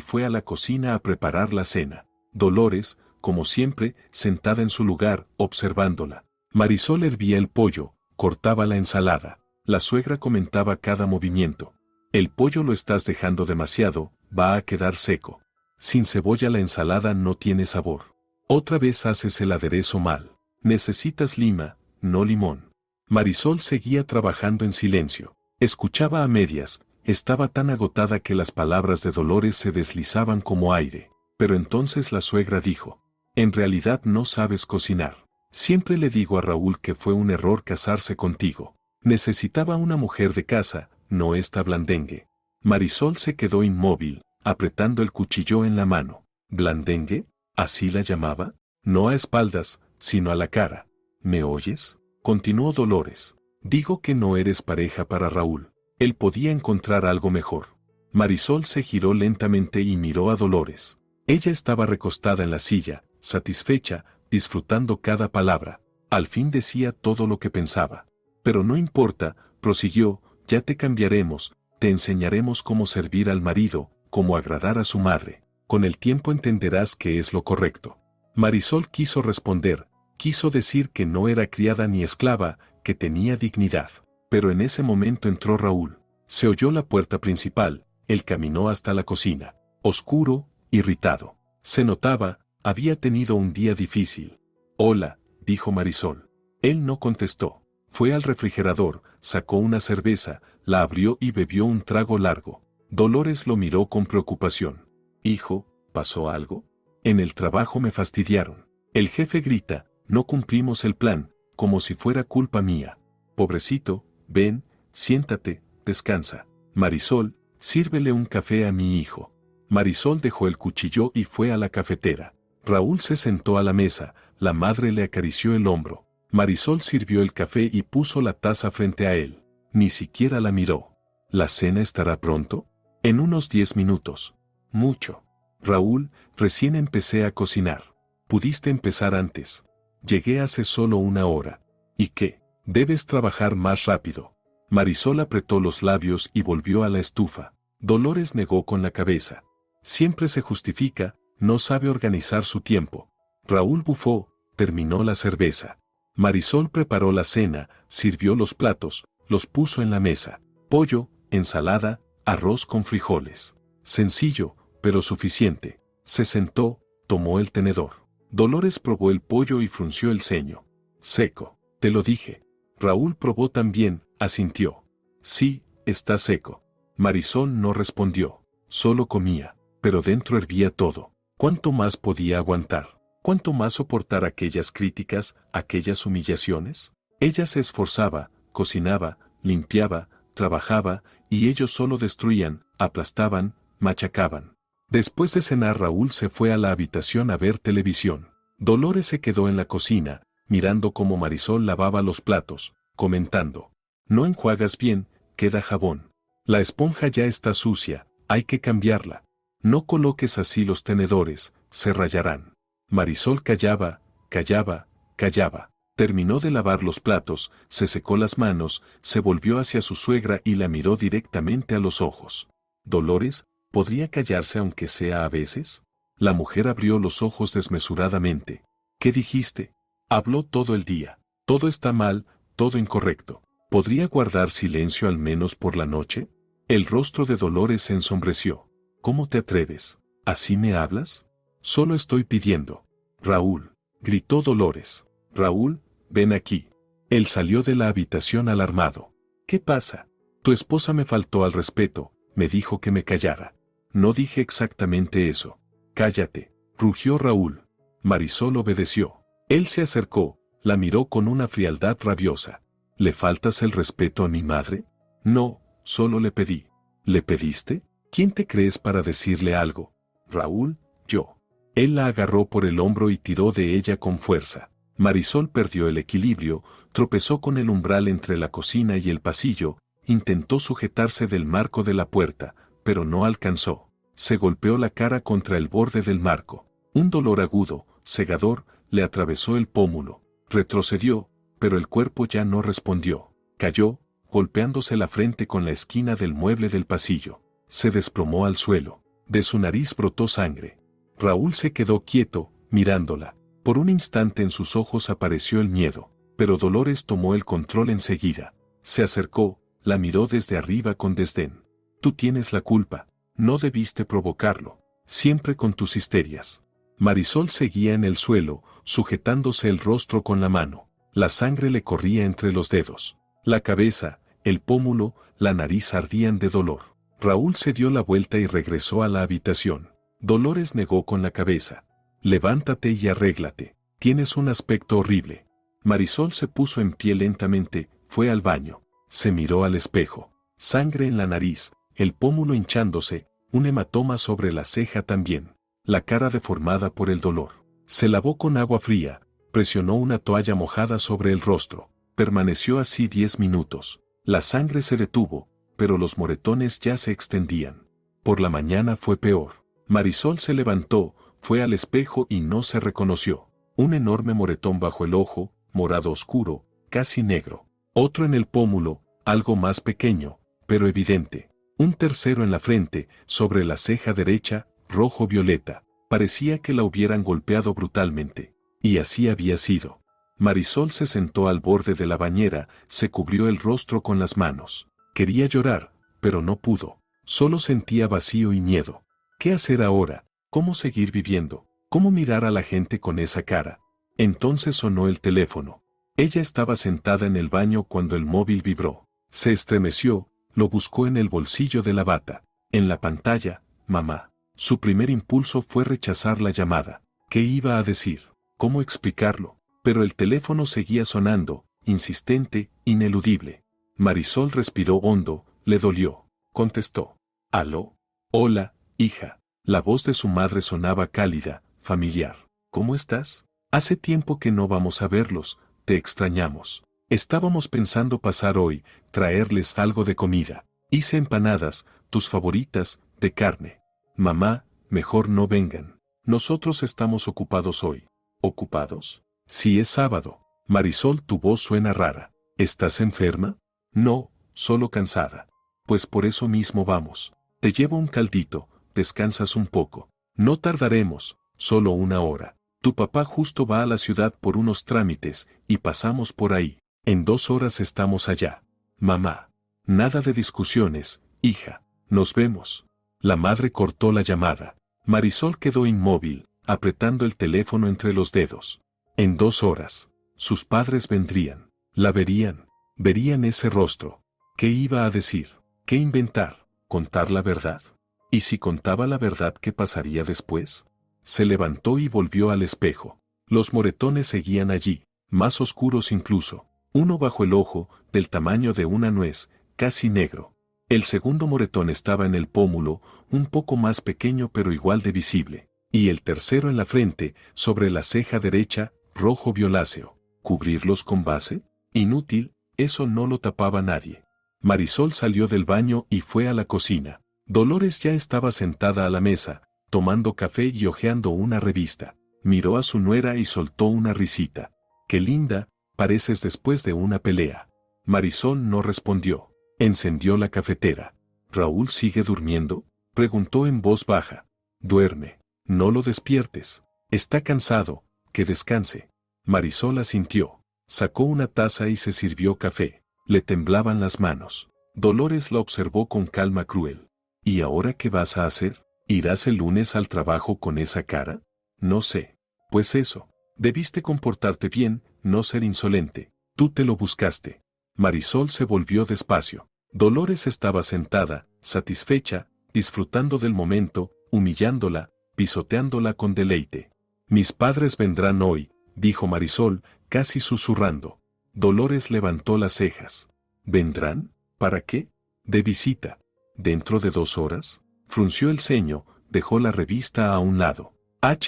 fue a la cocina a preparar la cena. Dolores, como siempre, sentada en su lugar, observándola. Marisol hervía el pollo, cortaba la ensalada. La suegra comentaba cada movimiento. El pollo lo estás dejando demasiado, va a quedar seco. Sin cebolla la ensalada no tiene sabor. Otra vez haces el aderezo mal. Necesitas lima, no limón. Marisol seguía trabajando en silencio. Escuchaba a medias, estaba tan agotada que las palabras de Dolores se deslizaban como aire. Pero entonces la suegra dijo, en realidad no sabes cocinar. Siempre le digo a Raúl que fue un error casarse contigo. Necesitaba una mujer de casa, no está blandengue. Marisol se quedó inmóvil, apretando el cuchillo en la mano. ¿Blandengue? ¿Así la llamaba? No a espaldas, sino a la cara. ¿Me oyes? Continuó Dolores. Digo que no eres pareja para Raúl. Él podía encontrar algo mejor. Marisol se giró lentamente y miró a Dolores. Ella estaba recostada en la silla, satisfecha, disfrutando cada palabra. Al fin decía todo lo que pensaba. Pero no importa, prosiguió, ya te cambiaremos, te enseñaremos cómo servir al marido, cómo agradar a su madre. Con el tiempo entenderás que es lo correcto. Marisol quiso responder, quiso decir que no era criada ni esclava, que tenía dignidad. Pero en ese momento entró Raúl. Se oyó la puerta principal, él caminó hasta la cocina. Oscuro, irritado. Se notaba, había tenido un día difícil. Hola, dijo Marisol. Él no contestó. Fue al refrigerador, sacó una cerveza, la abrió y bebió un trago largo. Dolores lo miró con preocupación. Hijo, ¿pasó algo? En el trabajo me fastidiaron. El jefe grita, no cumplimos el plan, como si fuera culpa mía. Pobrecito, ven, siéntate, descansa. Marisol, sírvele un café a mi hijo. Marisol dejó el cuchillo y fue a la cafetera. Raúl se sentó a la mesa, la madre le acarició el hombro. Marisol sirvió el café y puso la taza frente a él. Ni siquiera la miró. ¿La cena estará pronto? En unos 10 minutos. Mucho. Raúl, recién empecé a cocinar. Pudiste empezar antes. Llegué hace solo 1 hora. ¿Y qué? Debes trabajar más rápido. Marisol apretó los labios y volvió a la estufa. Dolores negó con la cabeza. Siempre se justifica, no sabe organizar su tiempo. Raúl bufó, terminó la cerveza. Marisol preparó la cena, sirvió los platos, los puso en la mesa. Pollo, ensalada, arroz con frijoles. Sencillo, pero suficiente. Se sentó, tomó el tenedor. Dolores probó el pollo y frunció el ceño. Seco, te lo dije. Raúl probó también, asintió. Sí, está seco. Marisol no respondió, solo comía, pero dentro hervía todo. ¿Cuánto más podía aguantar? ¿Cuánto más soportar aquellas críticas, aquellas humillaciones? Ella se esforzaba, cocinaba, limpiaba, trabajaba, y ellos solo destruían, aplastaban, machacaban. Después de cenar Raúl se fue a la habitación a ver televisión. Dolores se quedó en la cocina, mirando cómo Marisol lavaba los platos, comentando. No enjuagas bien, queda jabón. La esponja ya está sucia, hay que cambiarla. No coloques así los tenedores, se rayarán. Marisol callaba, callaba, callaba. Terminó de lavar los platos, se secó las manos, se volvió hacia su suegra y la miró directamente a los ojos. Dolores, ¿podría callarse aunque sea a veces? La mujer abrió los ojos desmesuradamente. ¿Qué dijiste? Habló todo el día. Todo está mal, todo incorrecto. ¿Podría guardar silencio al menos por la noche? El rostro de Dolores se ensombreció. ¿Cómo te atreves? ¿Así me hablas? Solo estoy pidiendo. Raúl, gritó Dolores. Raúl, ven aquí. Él salió de la habitación alarmado. ¿Qué pasa? Tu esposa me faltó al respeto, me dijo que me callara. No dije exactamente eso. Cállate, rugió Raúl. Marisol obedeció. Él se acercó, la miró con una frialdad rabiosa. ¿Le faltas el respeto a mi madre? No, solo le pedí. ¿Le pediste? ¿Quién te crees para decirle algo? Raúl, yo. Él la agarró por el hombro y tiró de ella con fuerza. Marisol perdió el equilibrio, tropezó con el umbral entre la cocina y el pasillo, intentó sujetarse del marco de la puerta, pero no alcanzó. Se golpeó la cara contra el borde del marco. Un dolor agudo, cegador, le atravesó el pómulo. Retrocedió, pero el cuerpo ya no respondió. Cayó, golpeándose la frente con la esquina del mueble del pasillo. Se desplomó al suelo. De su nariz brotó sangre. Raúl se quedó quieto, mirándola. Por un instante en sus ojos apareció el miedo, pero Dolores tomó el control enseguida. Se acercó, la miró desde arriba con desdén. Tú tienes la culpa, no debiste provocarlo, siempre con tus histerias. Marisol seguía en el suelo, sujetándose el rostro con la mano. La sangre le corría entre los dedos. La cabeza, el pómulo, la nariz ardían de dolor. Raúl se dio la vuelta y regresó a la habitación. Dolores negó con la cabeza. Levántate y arréglate. Tienes un aspecto horrible. Marisol se puso en pie lentamente, fue al baño. Se miró al espejo. Sangre en la nariz, el pómulo hinchándose, un hematoma sobre la ceja también. La cara deformada por el dolor. Se lavó con agua fría, presionó una toalla mojada sobre el rostro. Permaneció así 10 minutos. La sangre se detuvo, pero los moretones ya se extendían. Por la mañana fue peor. Marisol se levantó, fue al espejo y no se reconoció. Un enorme moretón bajo el ojo, morado oscuro, casi negro. Otro en el pómulo, algo más pequeño, pero evidente. Un tercero en la frente, sobre la ceja derecha, rojo-violeta. Parecía que la hubieran golpeado brutalmente. Y así había sido. Marisol se sentó al borde de la bañera, se cubrió el rostro con las manos. Quería llorar, pero no pudo. Solo sentía vacío y miedo. ¿Qué hacer ahora? ¿Cómo seguir viviendo? ¿Cómo mirar a la gente con esa cara? Entonces sonó el teléfono. Ella estaba sentada en el baño cuando el móvil vibró. Se estremeció, lo buscó en el bolsillo de la bata. En la pantalla, mamá. Su primer impulso fue rechazar la llamada. ¿Qué iba a decir? ¿Cómo explicarlo? Pero el teléfono seguía sonando, insistente, ineludible. Marisol respiró hondo, le dolió. Contestó. ¿Aló? Hola, hija. La voz de su madre sonaba cálida, familiar. ¿Cómo estás? Hace tiempo que no vamos a verlos, te extrañamos. Estábamos pensando pasar hoy, traerles algo de comida. Hice empanadas, tus favoritas, de carne. Mamá, mejor no vengan. Nosotros estamos ocupados hoy. ¿Ocupados? Sí, es sábado. Marisol, tu voz suena rara. ¿Estás enferma? No, solo cansada. Pues por eso mismo vamos. Te llevo un caldito, descansas un poco. No tardaremos, solo 1 hora. Tu papá justo va a la ciudad por unos trámites, y pasamos por ahí. En 2 horas estamos allá. Mamá. Nada de discusiones, hija. Nos vemos. La madre cortó la llamada. Marisol quedó inmóvil, apretando el teléfono entre los dedos. En 2 horas. Sus padres vendrían. La verían. Verían ese rostro. ¿Qué iba a decir? ¿Qué inventar? ¿Contar la verdad? ¿Y si contaba la verdad, qué pasaría después? Se levantó y volvió al espejo. Los moretones seguían allí, más oscuros incluso. Uno bajo el ojo, del tamaño de una nuez, casi negro. El segundo moretón estaba en el pómulo, un poco más pequeño pero igual de visible. Y el tercero en la frente, sobre la ceja derecha, rojo violáceo. ¿Cubrirlos con base? Inútil, eso no lo tapaba nadie. Marisol salió del baño y fue a la cocina. Dolores ya estaba sentada a la mesa, tomando café y hojeando una revista. Miró a su nuera y soltó una risita. «Qué linda, pareces después de una pelea». Marisol no respondió. Encendió la cafetera. «¿Raúl sigue durmiendo?», preguntó en voz baja. «Duerme. No lo despiertes. Está cansado, que descanse». Marisol asintió. Sacó una taza y se sirvió café. Le temblaban las manos. Dolores la observó con calma cruel. «¿Y ahora qué vas a hacer? ¿Irás el lunes al trabajo con esa cara?». «No sé». «Pues eso. Debiste comportarte bien, no ser insolente. Tú te lo buscaste». Marisol se volvió despacio. Dolores estaba sentada, satisfecha, disfrutando del momento, humillándola, pisoteándola con deleite. «Mis padres vendrán hoy», dijo Marisol, casi susurrando. Dolores levantó las cejas. «¿Vendrán? ¿Para qué?». «De visita». «¿Dentro de 2 horas?». Frunció el ceño, dejó la revista a un lado.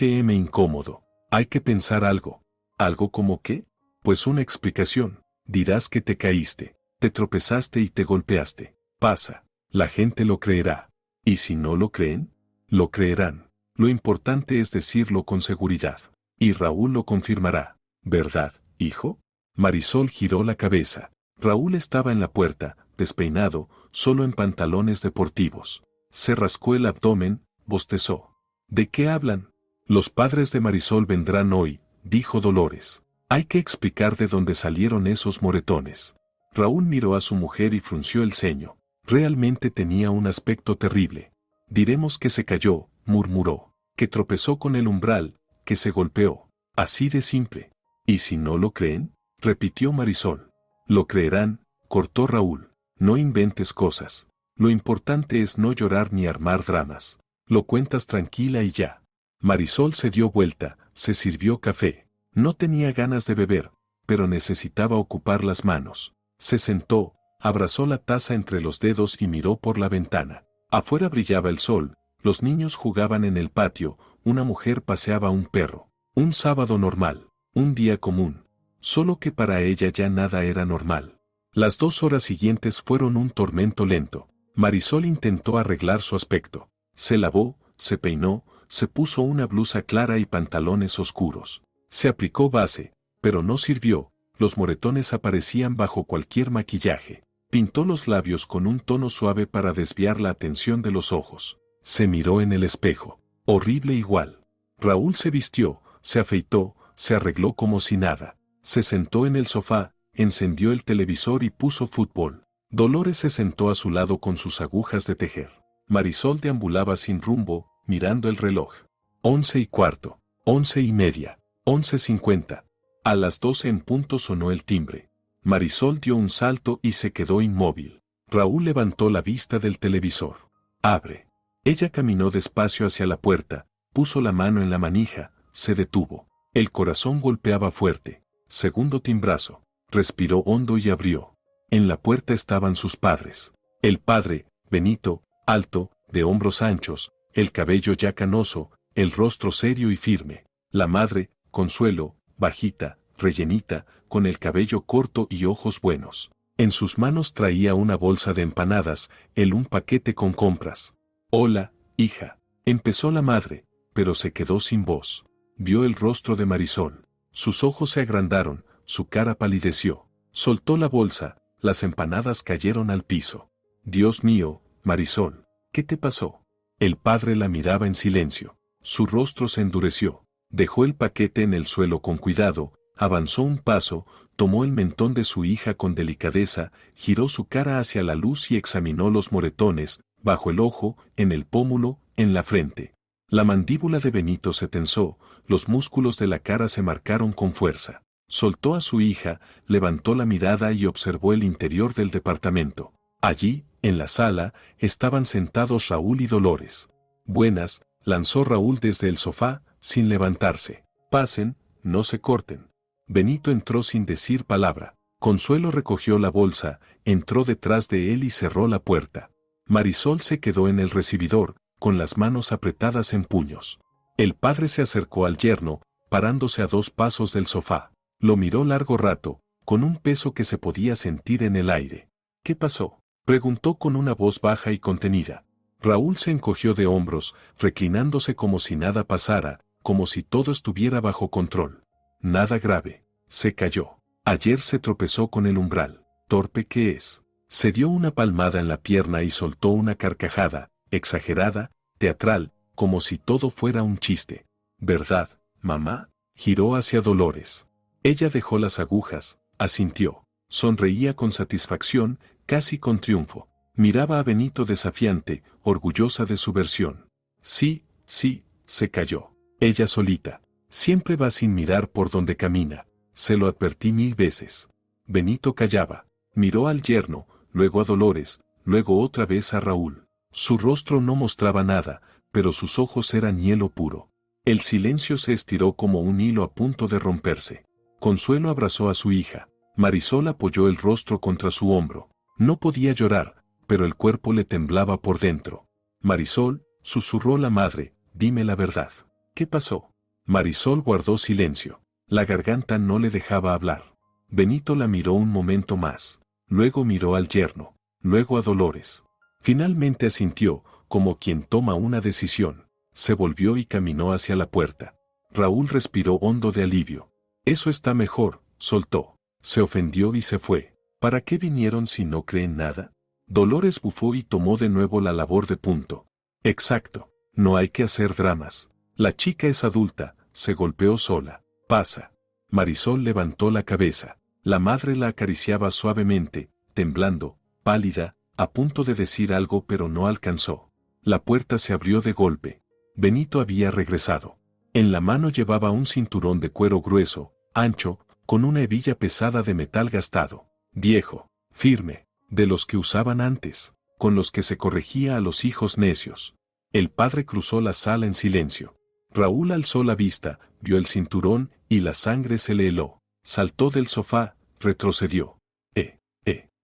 Incómodo. Hay que pensar algo. ¿Algo como qué? Pues una explicación. Dirás que te caíste, te tropezaste y te golpeaste. Pasa. La gente lo creerá. ¿Y si no lo creen? Lo creerán. Lo importante es decirlo con seguridad. Y Raúl lo confirmará. ¿Verdad, hijo? Marisol giró la cabeza. Raúl estaba en la puerta, despeinado, solo en pantalones deportivos. Se rascó el abdomen, bostezó. ¿De qué hablan? Los padres de Marisol vendrán hoy, dijo Dolores. Hay que explicar de dónde salieron esos moretones. Raúl miró a su mujer y frunció el ceño. Realmente tenía un aspecto terrible. Diremos que se cayó, murmuró. Que tropezó con el umbral, que se golpeó. Así de simple. ¿Y si no lo creen?, repitió Marisol. Lo creerán, cortó Raúl. No inventes cosas. Lo importante es no llorar ni armar dramas. Lo cuentas tranquila y ya. Marisol se dio vuelta, se sirvió café. No tenía ganas de beber, pero necesitaba ocupar las manos. Se sentó, abrazó la taza entre los dedos y miró por la ventana. Afuera brillaba el sol, los niños jugaban en el patio, una mujer paseaba a un perro. Un sábado normal, un día común. Solo que para ella ya nada era normal. Las 2 horas siguientes fueron un tormento lento. Marisol intentó arreglar su aspecto. Se lavó, se peinó, se puso una blusa clara y pantalones oscuros. Se aplicó base, pero no sirvió, los moretones aparecían bajo cualquier maquillaje. Pintó los labios con un tono suave para desviar la atención de los ojos. Se miró en el espejo. Horrible igual. Raúl se vistió, se afeitó, se arregló como si nada. Se sentó en el sofá, encendió el televisor y puso fútbol. Dolores se sentó a su lado con sus agujas de tejer. Marisol deambulaba sin rumbo, mirando el reloj. 11:15, 11:30, 11:50. A las 12 en punto sonó el timbre. Marisol dio un salto y se quedó inmóvil. Raúl levantó la vista del televisor. Abre. Ella caminó despacio hacia la puerta, puso la mano en la manija, se detuvo. El corazón golpeaba fuerte. Segundo timbrazo. Respiró hondo y abrió. En la puerta estaban sus padres. El padre, Benito, alto, de hombros anchos, el cabello ya canoso, el rostro serio y firme. La madre, Consuelo, bajita, rellenita, con el cabello corto y ojos buenos. En sus manos traía una bolsa de empanadas, un paquete con compras. Hola, hija. Empezó la madre, pero se quedó sin voz. Vio el rostro de Marisol. Sus ojos se agrandaron, su cara palideció. Soltó la bolsa, las empanadas cayeron al piso. Dios mío, Marisol, ¿qué te pasó? El padre la miraba en silencio. Su rostro se endureció. Dejó el paquete en el suelo con cuidado, avanzó un paso, tomó el mentón de su hija con delicadeza, giró su cara hacia la luz y examinó los moretones, bajo el ojo, en el pómulo, en la frente. La mandíbula de Benito se tensó, los músculos de la cara se marcaron con fuerza. Soltó a su hija, levantó la mirada y observó el interior del departamento. Allí, en la sala, estaban sentados Raúl y Dolores. Buenas, lanzó Raúl desde el sofá, sin levantarse. Pasen, no se corten. Benito entró sin decir palabra. Consuelo recogió la bolsa, entró detrás de él y cerró la puerta. Marisol se quedó en el recibidor, con las manos apretadas en puños. El padre se acercó al yerno, parándose a 2 pasos del sofá. Lo miró largo rato, con un peso que se podía sentir en el aire. ¿Qué pasó?, preguntó con una voz baja y contenida. Raúl se encogió de hombros, reclinándose como si nada pasara, como si todo estuviera bajo control. Nada grave. Se cayó. Ayer se tropezó con el umbral. Torpe que es. Se dio una palmada en la pierna y soltó una carcajada, exagerada, teatral, como si todo fuera un chiste. ¿Verdad, mamá? Giró hacia Dolores. Ella dejó las agujas, asintió. Sonreía con satisfacción, casi con triunfo. Miraba a Benito desafiante, orgullosa de su versión. Sí, sí, se cayó. Ella solita. Siempre va sin mirar por donde camina. Se lo advertí 1000 veces. Benito callaba. Miró al yerno, luego a Dolores, luego otra vez a Raúl. Su rostro no mostraba nada, pero sus ojos eran hielo puro. El silencio se estiró como un hilo a punto de romperse. Consuelo abrazó a su hija. Marisol apoyó el rostro contra su hombro. No podía llorar, pero el cuerpo le temblaba por dentro. Marisol, susurró la madre, dime la verdad. ¿Qué pasó? Marisol guardó silencio. La garganta no le dejaba hablar. Benito la miró un momento más. Luego miró al yerno. Luego a Dolores. Finalmente asintió, como quien toma una decisión. Se volvió y caminó hacia la puerta. Raúl respiró hondo de alivio. Eso está mejor, soltó. Se ofendió y se fue. ¿Para qué vinieron si no creen nada? Dolores bufó y tomó de nuevo la labor de punto. Exacto. No hay que hacer dramas. La chica es adulta, se golpeó sola. Pasa. Marisol levantó la cabeza. La madre la acariciaba suavemente, temblando, pálida, a punto de decir algo pero no alcanzó. La puerta se abrió de golpe. Benito había regresado. En la mano llevaba un cinturón de cuero grueso, ancho, con una hebilla pesada de metal gastado. Viejo, firme, de los que usaban antes, con los que se corregía a los hijos necios. El padre cruzó la sala en silencio. Raúl alzó la vista, vio el cinturón y la sangre se le heló. Saltó del sofá, retrocedió.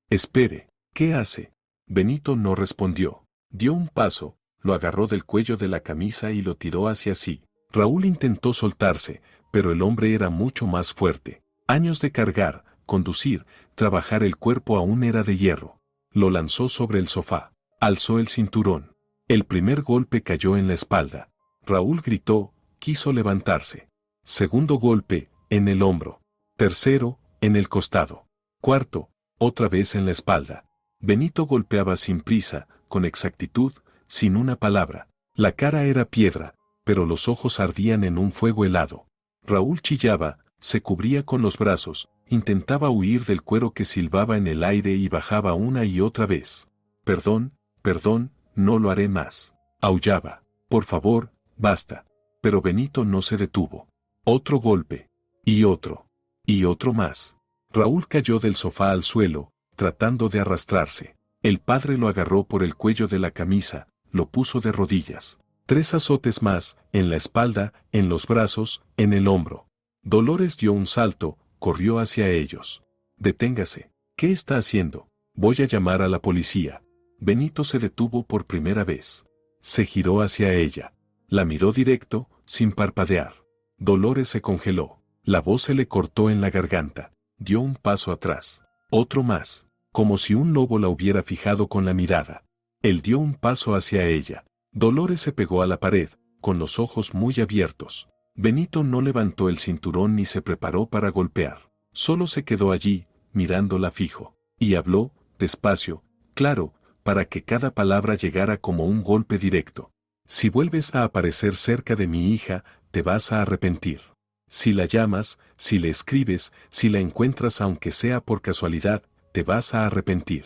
Espere, ¿qué hace? Benito no respondió. Dio un paso, lo agarró del cuello de la camisa y lo tiró hacia sí. Raúl intentó soltarse, pero el hombre era mucho más fuerte. Años de cargar, conducir, trabajar el cuerpo aún era de hierro. Lo lanzó sobre el sofá. Alzó el cinturón. El primer golpe cayó en la espalda. Raúl gritó, quiso levantarse. Segundo golpe, en el hombro. Tercero, en el costado. Cuarto, otra vez en la espalda. Benito golpeaba sin prisa, con exactitud, sin una palabra. La cara era piedra, pero los ojos ardían en un fuego helado. Raúl chillaba, se cubría con los brazos, intentaba huir del cuero que silbaba en el aire y bajaba una y otra vez. Perdón, perdón, no lo haré más. Aullaba. Por favor, basta. Pero Benito no se detuvo. Otro golpe. Y otro. Y otro más. Raúl cayó del sofá al suelo, tratando de arrastrarse. El padre lo agarró por el cuello de la camisa, lo puso de rodillas. 3 azotes más, en la espalda, en los brazos, en el hombro. Dolores dio un salto, corrió hacia ellos. Deténgase. ¿Qué está haciendo? Voy a llamar a la policía. Benito se detuvo por primera vez. Se giró hacia ella. La miró directo, sin parpadear. Dolores se congeló. La voz se le cortó en la garganta. Dio un paso atrás. Otro más. Como si un lobo la hubiera fijado con la mirada. Él dio un paso hacia ella. Dolores se pegó a la pared, con los ojos muy abiertos. Benito no levantó el cinturón ni se preparó para golpear. Solo se quedó allí, mirándola fijo. Y habló, despacio, claro, para que cada palabra llegara como un golpe directo. Si vuelves a aparecer cerca de mi hija, te vas a arrepentir. Si la llamas, si le escribes, si la encuentras aunque sea por casualidad, te vas a arrepentir.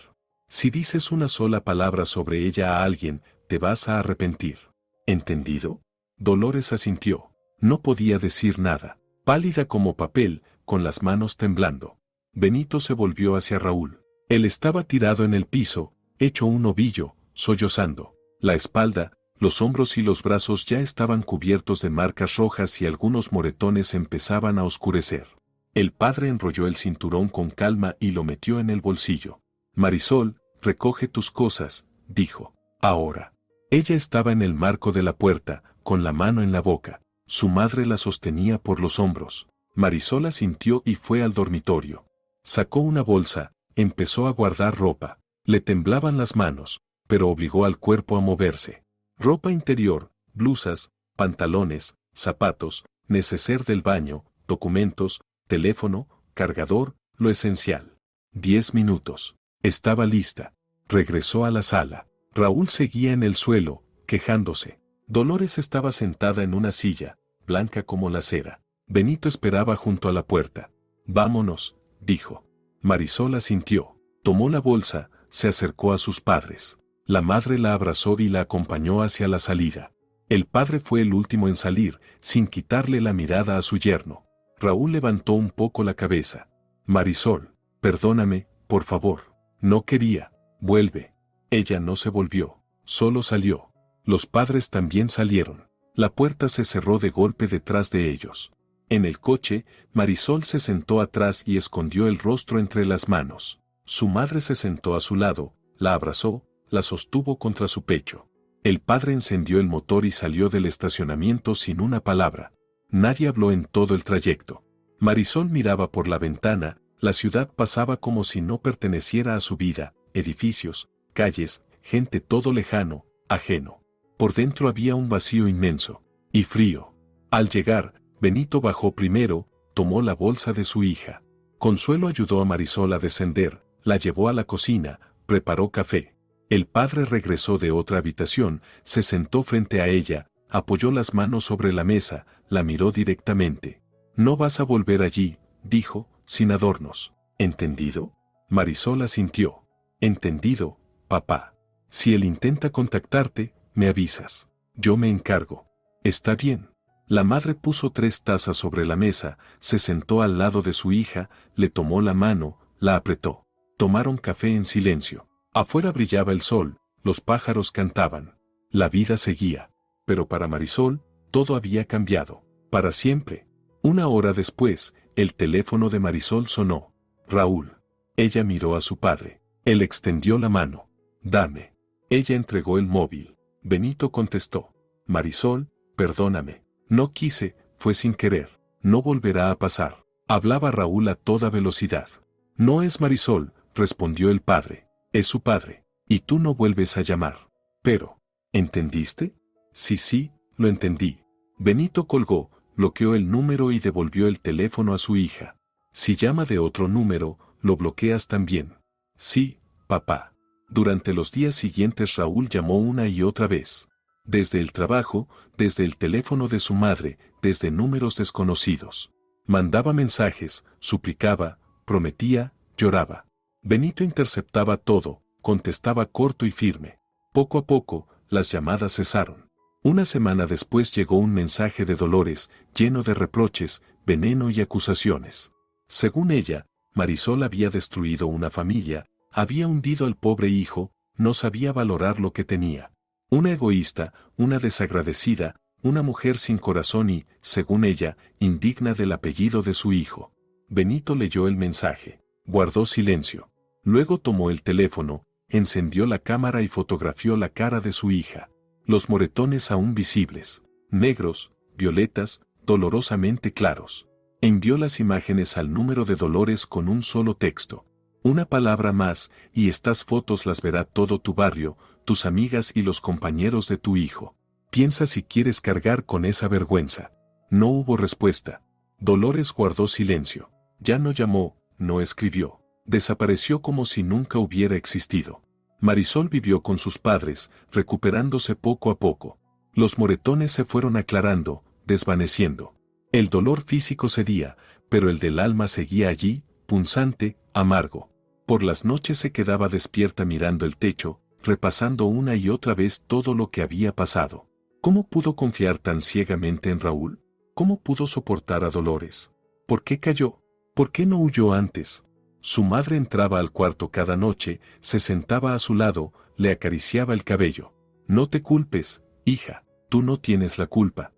Si dices una sola palabra sobre ella a alguien, te vas a arrepentir. ¿Entendido? Dolores asintió. No podía decir nada. Pálida como papel, con las manos temblando. Benito se volvió hacia Raúl. Él estaba tirado en el piso, hecho un ovillo, sollozando. La espalda, los hombros y los brazos ya estaban cubiertos de marcas rojas y algunos moretones empezaban a oscurecer. El padre enrolló el cinturón con calma y lo metió en el bolsillo. Marisol, recoge tus cosas, dijo. Ahora. Ella estaba en el marco de la puerta, con la mano en la boca. Su madre la sostenía por los hombros. Marisol asintió y fue al dormitorio. Sacó una bolsa, empezó a guardar ropa. Le temblaban las manos, pero obligó al cuerpo a moverse. Ropa interior, blusas, pantalones, zapatos, neceser del baño, documentos, teléfono, cargador, lo esencial. 10 minutos. Estaba lista. Regresó a la sala. Raúl seguía en el suelo, quejándose. Dolores estaba sentada en una silla, blanca como la cera. Benito esperaba junto a la puerta. Vámonos, dijo. Marisol asintió. Tomó la bolsa, se acercó a sus padres. La madre la abrazó y la acompañó hacia la salida. El padre fue el último en salir, sin quitarle la mirada a su yerno. Raúl levantó un poco la cabeza. Marisol, perdóname, por favor. No quería. Vuelve. Ella no se volvió. Solo salió. Los padres también salieron. La puerta se cerró de golpe detrás de ellos. En el coche, Marisol se sentó atrás y escondió el rostro entre las manos. Su madre se sentó a su lado, la abrazó, la sostuvo contra su pecho. El padre encendió el motor y salió del estacionamiento sin una palabra. Nadie habló en todo el trayecto. Marisol miraba por la ventana, la ciudad pasaba como si no perteneciera a su vida, edificios, calles, gente todo lejano, ajeno. Por dentro había un vacío inmenso y frío. Al llegar, Benito bajó primero, tomó la bolsa de su hija. Consuelo ayudó a Marisol a descender, la llevó a la cocina, preparó café. El padre regresó de otra habitación, se sentó frente a ella, apoyó las manos sobre la mesa, la miró directamente. No vas a volver allí, dijo, sin adornos. ¿Entendido? Marisol asintió. Entendido, papá. Si él intenta contactarte, me avisas. Yo me encargo. Está bien. La madre puso 3 tazas sobre la mesa, se sentó al lado de su hija, le tomó la mano, la apretó. Tomaron café en silencio. Afuera brillaba el sol, los pájaros cantaban. La vida seguía. Pero para Marisol, todo había cambiado. Para siempre. 1 hora después, el teléfono de Marisol sonó. Raúl. Ella miró a su padre. Él extendió la mano. Dame. Ella entregó el móvil. Benito contestó. Marisol, perdóname. No quise, fue sin querer. No volverá a pasar. Hablaba Raúl a toda velocidad. No es Marisol, respondió el padre. Es su padre. Y tú no vuelves a llamar. Pero, ¿entendiste? Sí, lo entendí. Benito colgó, bloqueó el número y devolvió el teléfono a su hija. Si llama de otro número, lo bloqueas también. Sí, papá. Durante los días siguientes Raúl llamó una y otra vez. Desde el trabajo, desde el teléfono de su madre, desde números desconocidos. Mandaba mensajes, suplicaba, prometía, lloraba. Benito interceptaba todo, contestaba corto y firme. Poco a poco, las llamadas cesaron. Una semana después llegó un mensaje de Dolores, lleno de reproches, veneno y acusaciones. Según ella, Marisol había destruido una familia, había hundido al pobre hijo, no sabía valorar lo que tenía. Una egoísta, una desagradecida, una mujer sin corazón y, según ella, indigna del apellido de su hijo. Benito leyó el mensaje, guardó silencio. Luego tomó el teléfono, encendió la cámara y fotografió la cara de su hija. Los moretones aún visibles, negros, violetas, dolorosamente claros. Envió las imágenes al número de Dolores con un solo texto. Una palabra más, y estas fotos las verá todo tu barrio, tus amigas y los compañeros de tu hijo. Piensa si quieres cargar con esa vergüenza. No hubo respuesta. Dolores guardó silencio. Ya no llamó, no escribió. Desapareció como si nunca hubiera existido. Marisol vivió con sus padres, recuperándose poco a poco. Los moretones se fueron aclarando, desvaneciendo. El dolor físico cedía, pero el del alma seguía allí, punzante, amargo. Por las noches se quedaba despierta mirando el techo, repasando una y otra vez todo lo que había pasado. ¿Cómo pudo confiar tan ciegamente en Raúl? ¿Cómo pudo soportar a Dolores? ¿Por qué cayó? ¿Por qué no huyó antes? Su madre entraba al cuarto cada noche, se sentaba a su lado, le acariciaba el cabello. No te culpes, hija, tú no tienes la culpa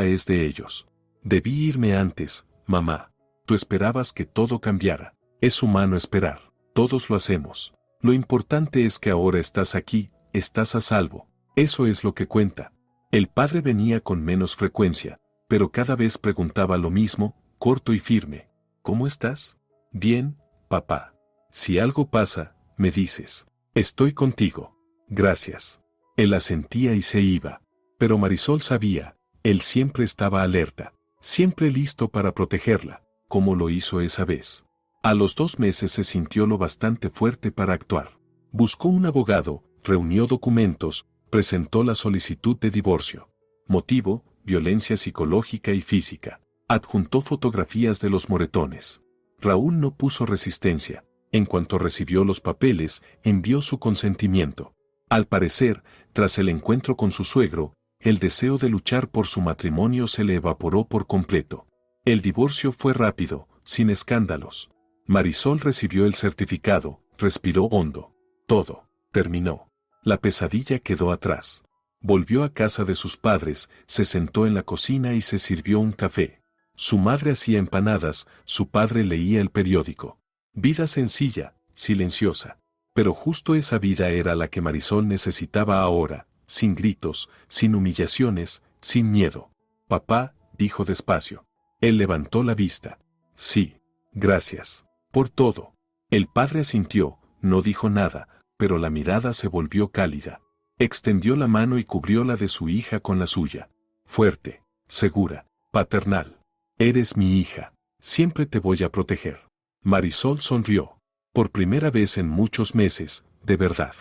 es de ellos. Debí irme antes, mamá. Tú esperabas que todo cambiara. Es humano esperar, todos lo hacemos. Lo importante es que ahora estás aquí, estás a salvo. Eso es lo que cuenta. El padre venía con menos frecuencia, pero cada vez preguntaba lo mismo, corto y firme. ¿Cómo estás? Bien, papá. Si algo pasa, me dices. Estoy contigo. Gracias. Él asentía y se iba. Pero Marisol sabía, él siempre estaba alerta, siempre listo para protegerla, como lo hizo esa vez. A los 2 meses se sintió lo bastante fuerte para actuar. Buscó un abogado, reunió documentos, presentó la solicitud de divorcio. Motivo, violencia psicológica y física. Adjuntó fotografías de los moretones. Raúl no puso resistencia. En cuanto recibió los papeles, envió su consentimiento. Al parecer, tras el encuentro con su suegro, el deseo de luchar por su matrimonio se le evaporó por completo. El divorcio fue rápido, sin escándalos. Marisol recibió el certificado, respiró hondo. Todo terminó. La pesadilla quedó atrás. Volvió a casa de sus padres, se sentó en la cocina y se sirvió un café. Su madre hacía empanadas, su padre leía el periódico. Vida sencilla, silenciosa. Pero justo esa vida era la que Marisol necesitaba ahora, sin gritos, sin humillaciones, sin miedo. Papá, dijo despacio. Él levantó la vista. Sí, gracias. Por todo. El padre asintió, no dijo nada, pero la mirada se volvió cálida. Extendió la mano y cubrió la de su hija con la suya. Fuerte, segura, paternal. Eres mi hija. Siempre te voy a proteger. Marisol sonrió. Por primera vez en muchos meses, de verdad.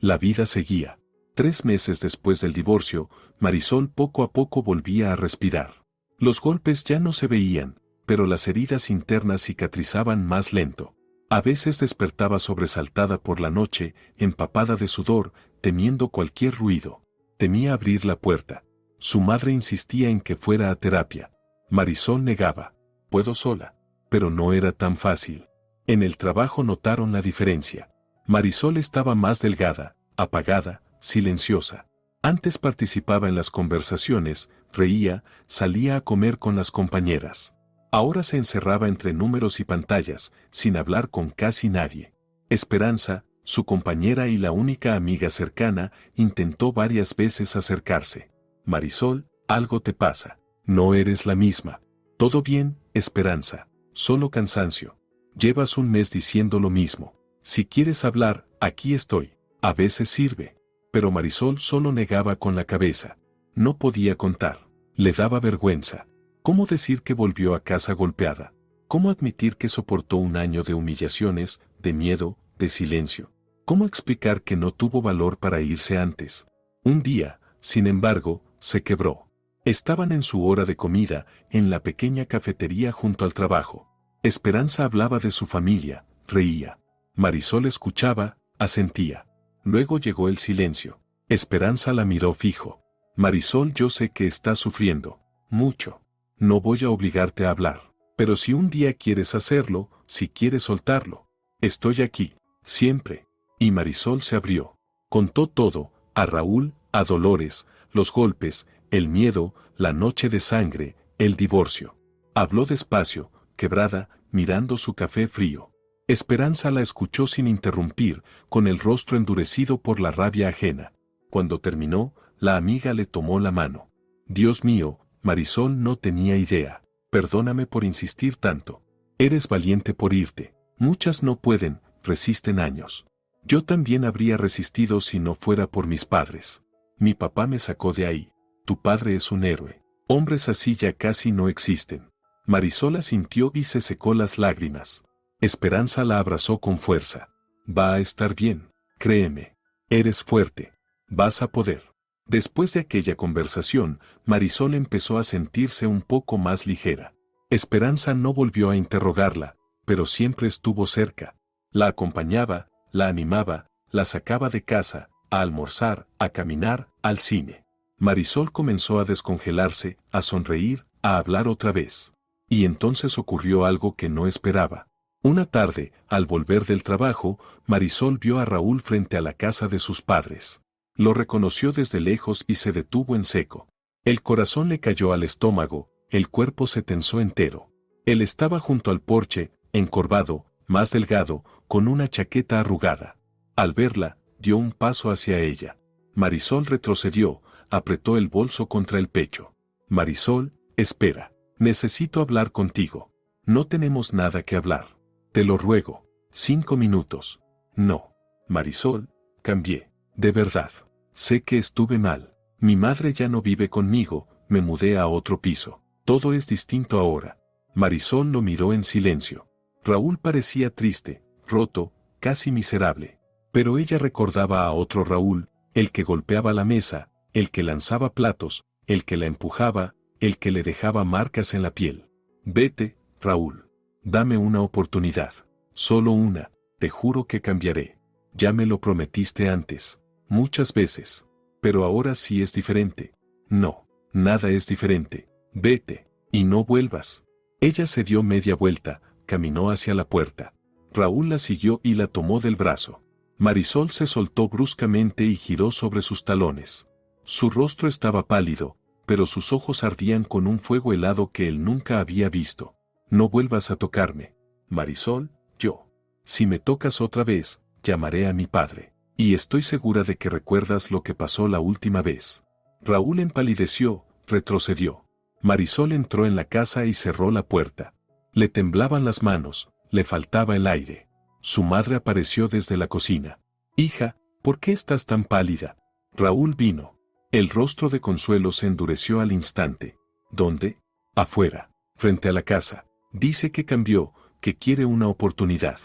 La vida seguía. 3 meses después del divorcio, Marisol poco a poco volvía a respirar. Los golpes ya no se veían, pero las heridas internas cicatrizaban más lento. A veces despertaba sobresaltada por la noche, empapada de sudor, temiendo cualquier ruido. Temía abrir la puerta. Su madre insistía en que fuera a terapia. Marisol negaba. Puedo sola. Pero no era tan fácil. En el trabajo notaron la diferencia. Marisol estaba más delgada, apagada, silenciosa. Antes participaba en las conversaciones, reía, salía a comer con las compañeras. Ahora se encerraba entre números y pantallas, sin hablar con casi nadie. Esperanza, su compañera y la única amiga cercana, intentó varias veces acercarse. Marisol, algo te pasa. No eres la misma. Todo bien, Esperanza. Solo cansancio. Llevas un mes diciendo lo mismo. Si quieres hablar, aquí estoy. A veces sirve. Pero Marisol solo negaba con la cabeza. No podía contar. Le daba vergüenza. ¿Cómo decir que volvió a casa golpeada? ¿Cómo admitir que soportó un año de humillaciones, de miedo, de silencio? ¿Cómo explicar que no tuvo valor para irse antes? Un día, sin embargo, se quebró. Estaban en su hora de comida, en la pequeña cafetería junto al trabajo. Esperanza hablaba de su familia, reía. Marisol escuchaba, asentía. Luego llegó el silencio. Esperanza la miró fijo. Marisol, yo sé que estás sufriendo. Mucho. No voy a obligarte a hablar. Pero si un día quieres hacerlo, si quieres soltarlo, estoy aquí, siempre. Y Marisol se abrió. Contó todo, a Raúl, a Dolores, los golpes, el miedo, la noche de sangre, el divorcio. Habló despacio, quebrada, mirando su café frío. Esperanza la escuchó sin interrumpir, con el rostro endurecido por la rabia ajena. Cuando terminó, la amiga le tomó la mano. Dios mío, Marisol no tenía idea. Perdóname por insistir tanto. Eres valiente por irte. Muchas no pueden, resisten años. Yo también habría resistido si no fuera por mis padres. Mi papá me sacó de ahí. Tu padre es un héroe. Hombres así ya casi no existen. Marisol asintió y se secó las lágrimas. Esperanza la abrazó con fuerza. Va a estar bien, créeme. Eres fuerte. Vas a poder. Después de aquella conversación, Marisol empezó a sentirse un poco más ligera. Esperanza no volvió a interrogarla, pero siempre estuvo cerca. La acompañaba, la animaba, la sacaba de casa, a almorzar, a caminar, al cine. Marisol comenzó a descongelarse, a sonreír, a hablar otra vez. Y entonces ocurrió algo que no esperaba. Una tarde, al volver del trabajo, Marisol vio a Raúl frente a la casa de sus padres. Lo reconoció desde lejos y se detuvo en seco. El corazón le cayó al estómago, el cuerpo se tensó entero. Él estaba junto al porche, encorvado, más delgado, con una chaqueta arrugada. Al verla, dio un paso hacia ella. Marisol retrocedió, apretó el bolso contra el pecho. Marisol, espera. Necesito hablar contigo. No tenemos nada que hablar. Te lo ruego. 5 minutos. No. Marisol, cambié. De verdad. Sé que estuve mal. Mi madre ya no vive conmigo, me mudé a otro piso. Todo es distinto ahora. Marisol lo miró en silencio. Raúl parecía triste, roto, casi miserable. Pero ella recordaba a otro Raúl, el que golpeaba la mesa, el que lanzaba platos, el que la empujaba, el que le dejaba marcas en la piel. Vete, Raúl. Dame una oportunidad. Solo una, te juro que cambiaré. Ya me lo prometiste antes. Muchas veces. Pero ahora sí es diferente. No, nada es diferente. Vete, y no vuelvas. Ella se dio media vuelta, caminó hacia la puerta. Raúl la siguió y la tomó del brazo. Marisol se soltó bruscamente y giró sobre sus talones. Su rostro estaba pálido, pero sus ojos ardían con un fuego helado que él nunca había visto. No vuelvas a tocarme. Marisol, yo. Si me tocas otra vez, llamaré a mi padre. Y estoy segura de que recuerdas lo que pasó la última vez. Raúl empalideció, retrocedió. Marisol entró en la casa y cerró la puerta. Le temblaban las manos, le faltaba el aire. Su madre apareció desde la cocina. Hija, ¿por qué estás tan pálida? Raúl vino. El rostro de Consuelo se endureció al instante. ¿Dónde? Afuera, frente a la casa. Dice que cambió, que quiere una oportunidad.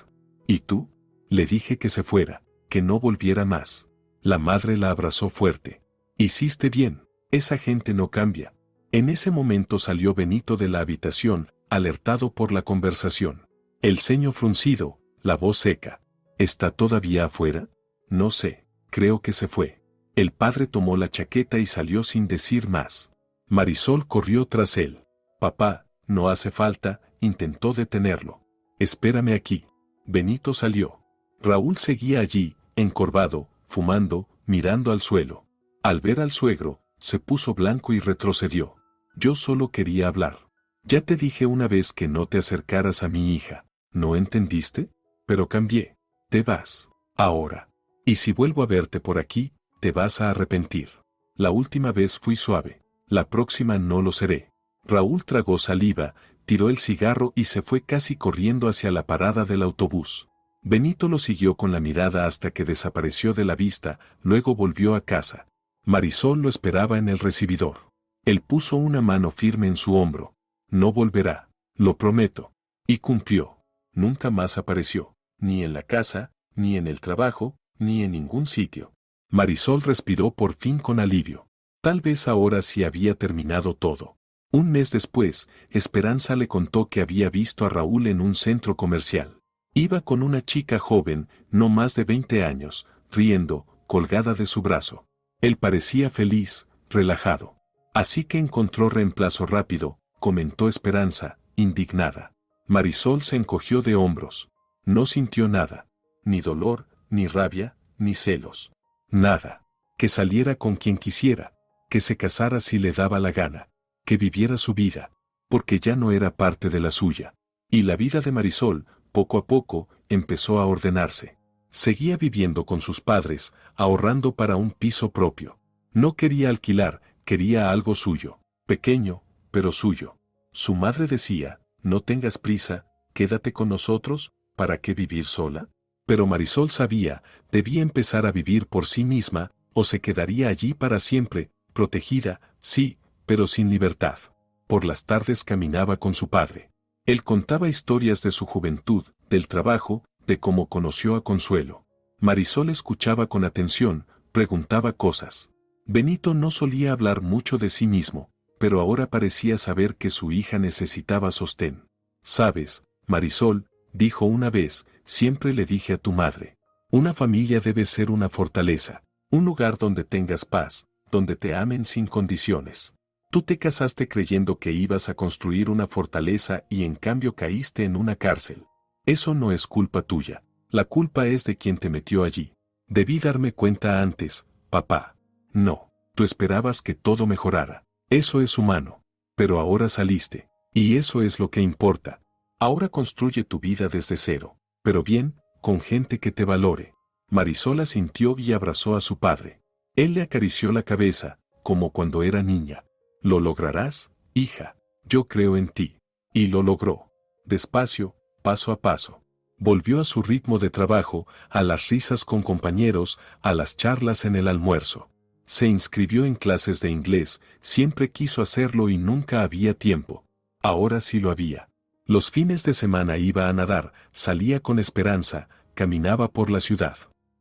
¿Y tú? Le dije que se fuera, que no volviera más. La madre la abrazó fuerte. Hiciste bien, esa gente no cambia. En ese momento salió Benito de la habitación, alertado por la conversación. El ceño fruncido, la voz seca. ¿Está todavía afuera? No sé, creo que se fue. El padre tomó la chaqueta y salió sin decir más. Marisol corrió tras él. Papá, no hace falta, intentó detenerlo. Espérame aquí. Benito salió. Raúl seguía allí, encorvado, fumando, mirando al suelo. Al ver al suegro, se puso blanco y retrocedió. Yo solo quería hablar. Ya te dije una vez que no te acercaras a mi hija. ¿No entendiste? Pero cambié. Te vas. Ahora. Y si vuelvo a verte por aquí, te vas a arrepentir. La última vez fui suave. La próxima no lo seré. Raúl tragó saliva, tiró el cigarro y se fue casi corriendo hacia la parada del autobús. Benito lo siguió con la mirada hasta que desapareció de la vista, luego volvió a casa. Marisol lo esperaba en el recibidor. Él puso una mano firme en su hombro. No volverá, lo prometo. Y cumplió. Nunca más apareció, ni en la casa, ni en el trabajo, ni en ningún sitio. Marisol respiró por fin con alivio. Tal vez ahora sí había terminado todo. Un mes después, Esperanza le contó que había visto a Raúl en un centro comercial. Iba con una chica joven, no más de 20 años, riendo, colgada de su brazo. Él parecía feliz, relajado. Así que encontró reemplazo rápido, comentó Esperanza, indignada. Marisol se encogió de hombros. No sintió nada. Ni dolor, ni rabia, ni celos. Nada. Que saliera con quien quisiera. Que se casara si le daba la gana. Que viviera su vida. Porque ya no era parte de la suya. Y la vida de Marisol, poco a poco, empezó a ordenarse. Seguía viviendo con sus padres, ahorrando para un piso propio. No quería alquilar, quería algo suyo. Pequeño, pero suyo. Su madre decía, no tengas prisa, quédate con nosotros, ¿para qué vivir sola? Pero Marisol sabía, debía empezar a vivir por sí misma, o se quedaría allí para siempre, protegida, sí, pero sin libertad. Por las tardes caminaba con su padre. Él contaba historias de su juventud, del trabajo, de cómo conoció a Consuelo. Marisol escuchaba con atención, preguntaba cosas. Benito no solía hablar mucho de sí mismo, pero ahora parecía saber que su hija necesitaba sostén. «Sabes, Marisol», dijo una vez, «siempre le dije a tu madre. Una familia debe ser una fortaleza, un lugar donde tengas paz, donde te amen sin condiciones. Tú te casaste creyendo que ibas a construir una fortaleza y en cambio caíste en una cárcel. Eso no es culpa tuya. La culpa es de quien te metió allí. Debí darme cuenta antes, papá. No, tú esperabas que todo mejorara. Eso es humano. Pero ahora saliste. Y eso es lo que importa. Ahora construye tu vida desde cero. Pero bien, con gente que te valore». Marisol asintió y abrazó a su padre. Él le acarició la cabeza, como cuando era niña. «Lo lograrás, hija. Yo creo en ti». Y lo logró. Despacio, paso a paso. Volvió a su ritmo de trabajo, a las risas con compañeros, a las charlas en el almuerzo. Se inscribió en clases de inglés, siempre quiso hacerlo y nunca había tiempo. Ahora sí lo había. Los fines de semana iba a nadar, salía con Esperanza, caminaba por la ciudad.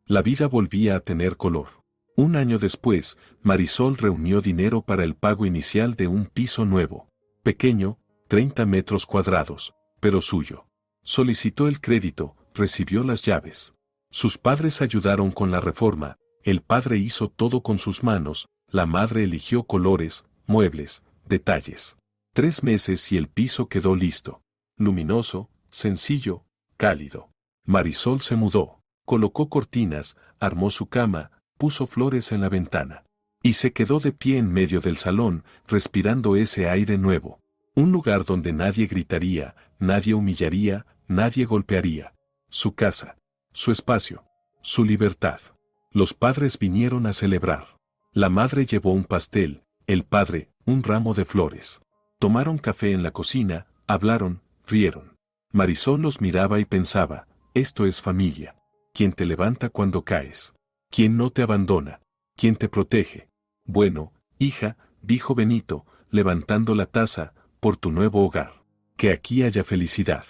La vida volvía a tener color. Un año después, Marisol reunió dinero para el pago inicial de un piso nuevo. Pequeño, 30 metros cuadrados, pero suyo. Solicitó el crédito, recibió las llaves. Sus padres ayudaron con la reforma, el padre hizo todo con sus manos, la madre eligió colores, muebles, detalles. 3 meses y el piso quedó listo. Luminoso, sencillo, cálido. Marisol se mudó, colocó cortinas, armó su cama, puso flores en la ventana. Y se quedó de pie en medio del salón, respirando ese aire nuevo. Un lugar donde nadie gritaría, nadie humillaría, nadie golpearía. Su casa, su espacio, su libertad. Los padres vinieron a celebrar. La madre llevó un pastel, el padre, un ramo de flores. Tomaron café en la cocina, hablaron, rieron. Marisol los miraba y pensaba, esto es familia. Quien te levanta cuando caes. Quien no te abandona. Quien te protege. Bueno, hija, dijo Benito, levantando la taza, por tu nuevo hogar. Que aquí haya felicidad.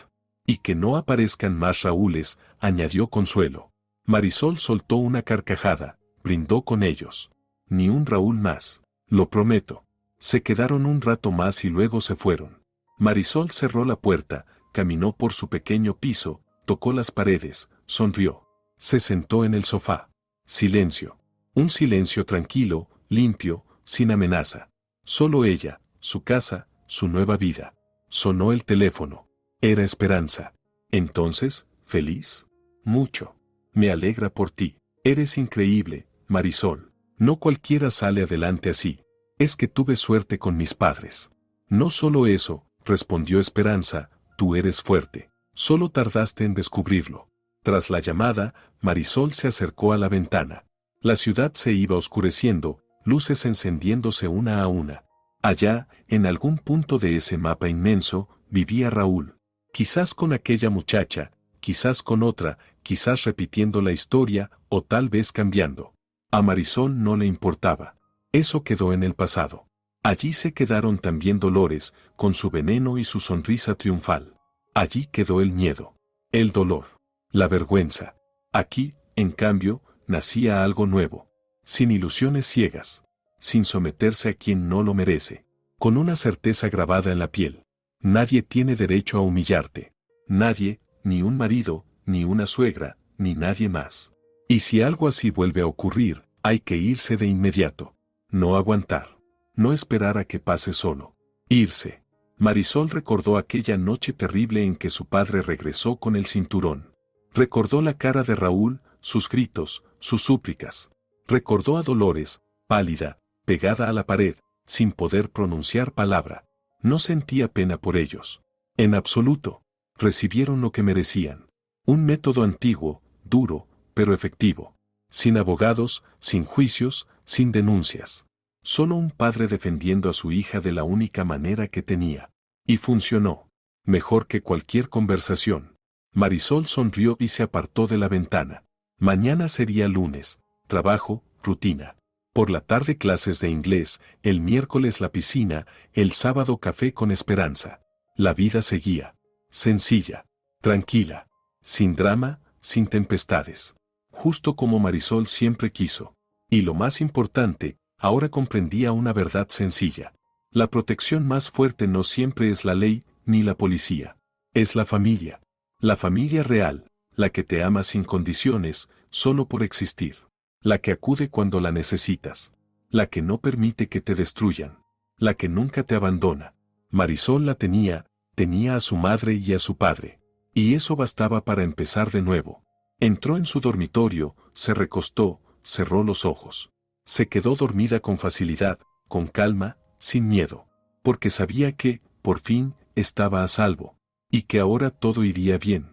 Y que no aparezcan más Raúles, añadió Consuelo. Marisol soltó una carcajada, brindó con ellos. Ni un Raúl más, lo prometo. Se quedaron un rato más y luego se fueron. Marisol cerró la puerta, caminó por su pequeño piso, tocó las paredes, sonrió. Se sentó en el sofá. Silencio. Un silencio tranquilo, limpio, sin amenaza. Solo ella, su casa, su nueva vida. Sonó el teléfono. Era Esperanza. Entonces, ¿feliz? Mucho. Me alegra por ti. Eres increíble, Marisol. No cualquiera sale adelante así. Es que tuve suerte con mis padres. No solo eso, respondió Esperanza, tú eres fuerte. Solo tardaste en descubrirlo. Tras la llamada, Marisol se acercó a la ventana. La ciudad se iba oscureciendo, luces encendiéndose una a una. Allá, en algún punto de ese mapa inmenso, vivía Raúl. Quizás con aquella muchacha, quizás con otra, quizás repitiendo la historia, o tal vez cambiando. A Marisol no le importaba. Eso quedó en el pasado. Allí se quedaron también Dolores, con su veneno y su sonrisa triunfal. Allí quedó el miedo, el dolor, la vergüenza. Aquí, en cambio, nacía algo nuevo, sin ilusiones ciegas, sin someterse a quien no lo merece, con una certeza grabada en la piel. Nadie tiene derecho a humillarte. Nadie, ni un marido, ni una suegra, ni nadie más. Y si algo así vuelve a ocurrir, hay que irse de inmediato. No aguantar. No esperar a que pase solo. Irse. Marisol recordó aquella noche terrible en que su padre regresó con el cinturón. Recordó la cara de Raúl, sus gritos, sus súplicas. Recordó a Dolores, pálida, pegada a la pared, sin poder pronunciar palabra. No sentía pena por ellos. En absoluto. Recibieron lo que merecían. Un método antiguo, duro, pero efectivo. Sin abogados, sin juicios, sin denuncias. Solo un padre defendiendo a su hija de la única manera que tenía. Y funcionó. Mejor que cualquier conversación. Marisol sonrió y se apartó de la ventana. Mañana sería lunes. Trabajo, rutina. Por la tarde clases de inglés, el miércoles la piscina, el sábado café con esperanza. La vida seguía. Sencilla. Tranquila. Sin drama, sin tempestades. Justo como Marisol siempre quiso. Y lo más importante, ahora comprendía una verdad sencilla. La protección más fuerte no siempre es la ley, ni la policía. Es la familia. La familia real, la que te ama sin condiciones, solo por existir. La que acude cuando la necesitas. La que no permite que te destruyan. La que nunca te abandona. Marisol la tenía a su madre y a su padre. Y eso bastaba para empezar de nuevo. Entró en su dormitorio, se recostó, cerró los ojos. Se quedó dormida con facilidad, con calma, sin miedo. Porque sabía que, por fin, estaba a salvo. Y que ahora todo iría bien.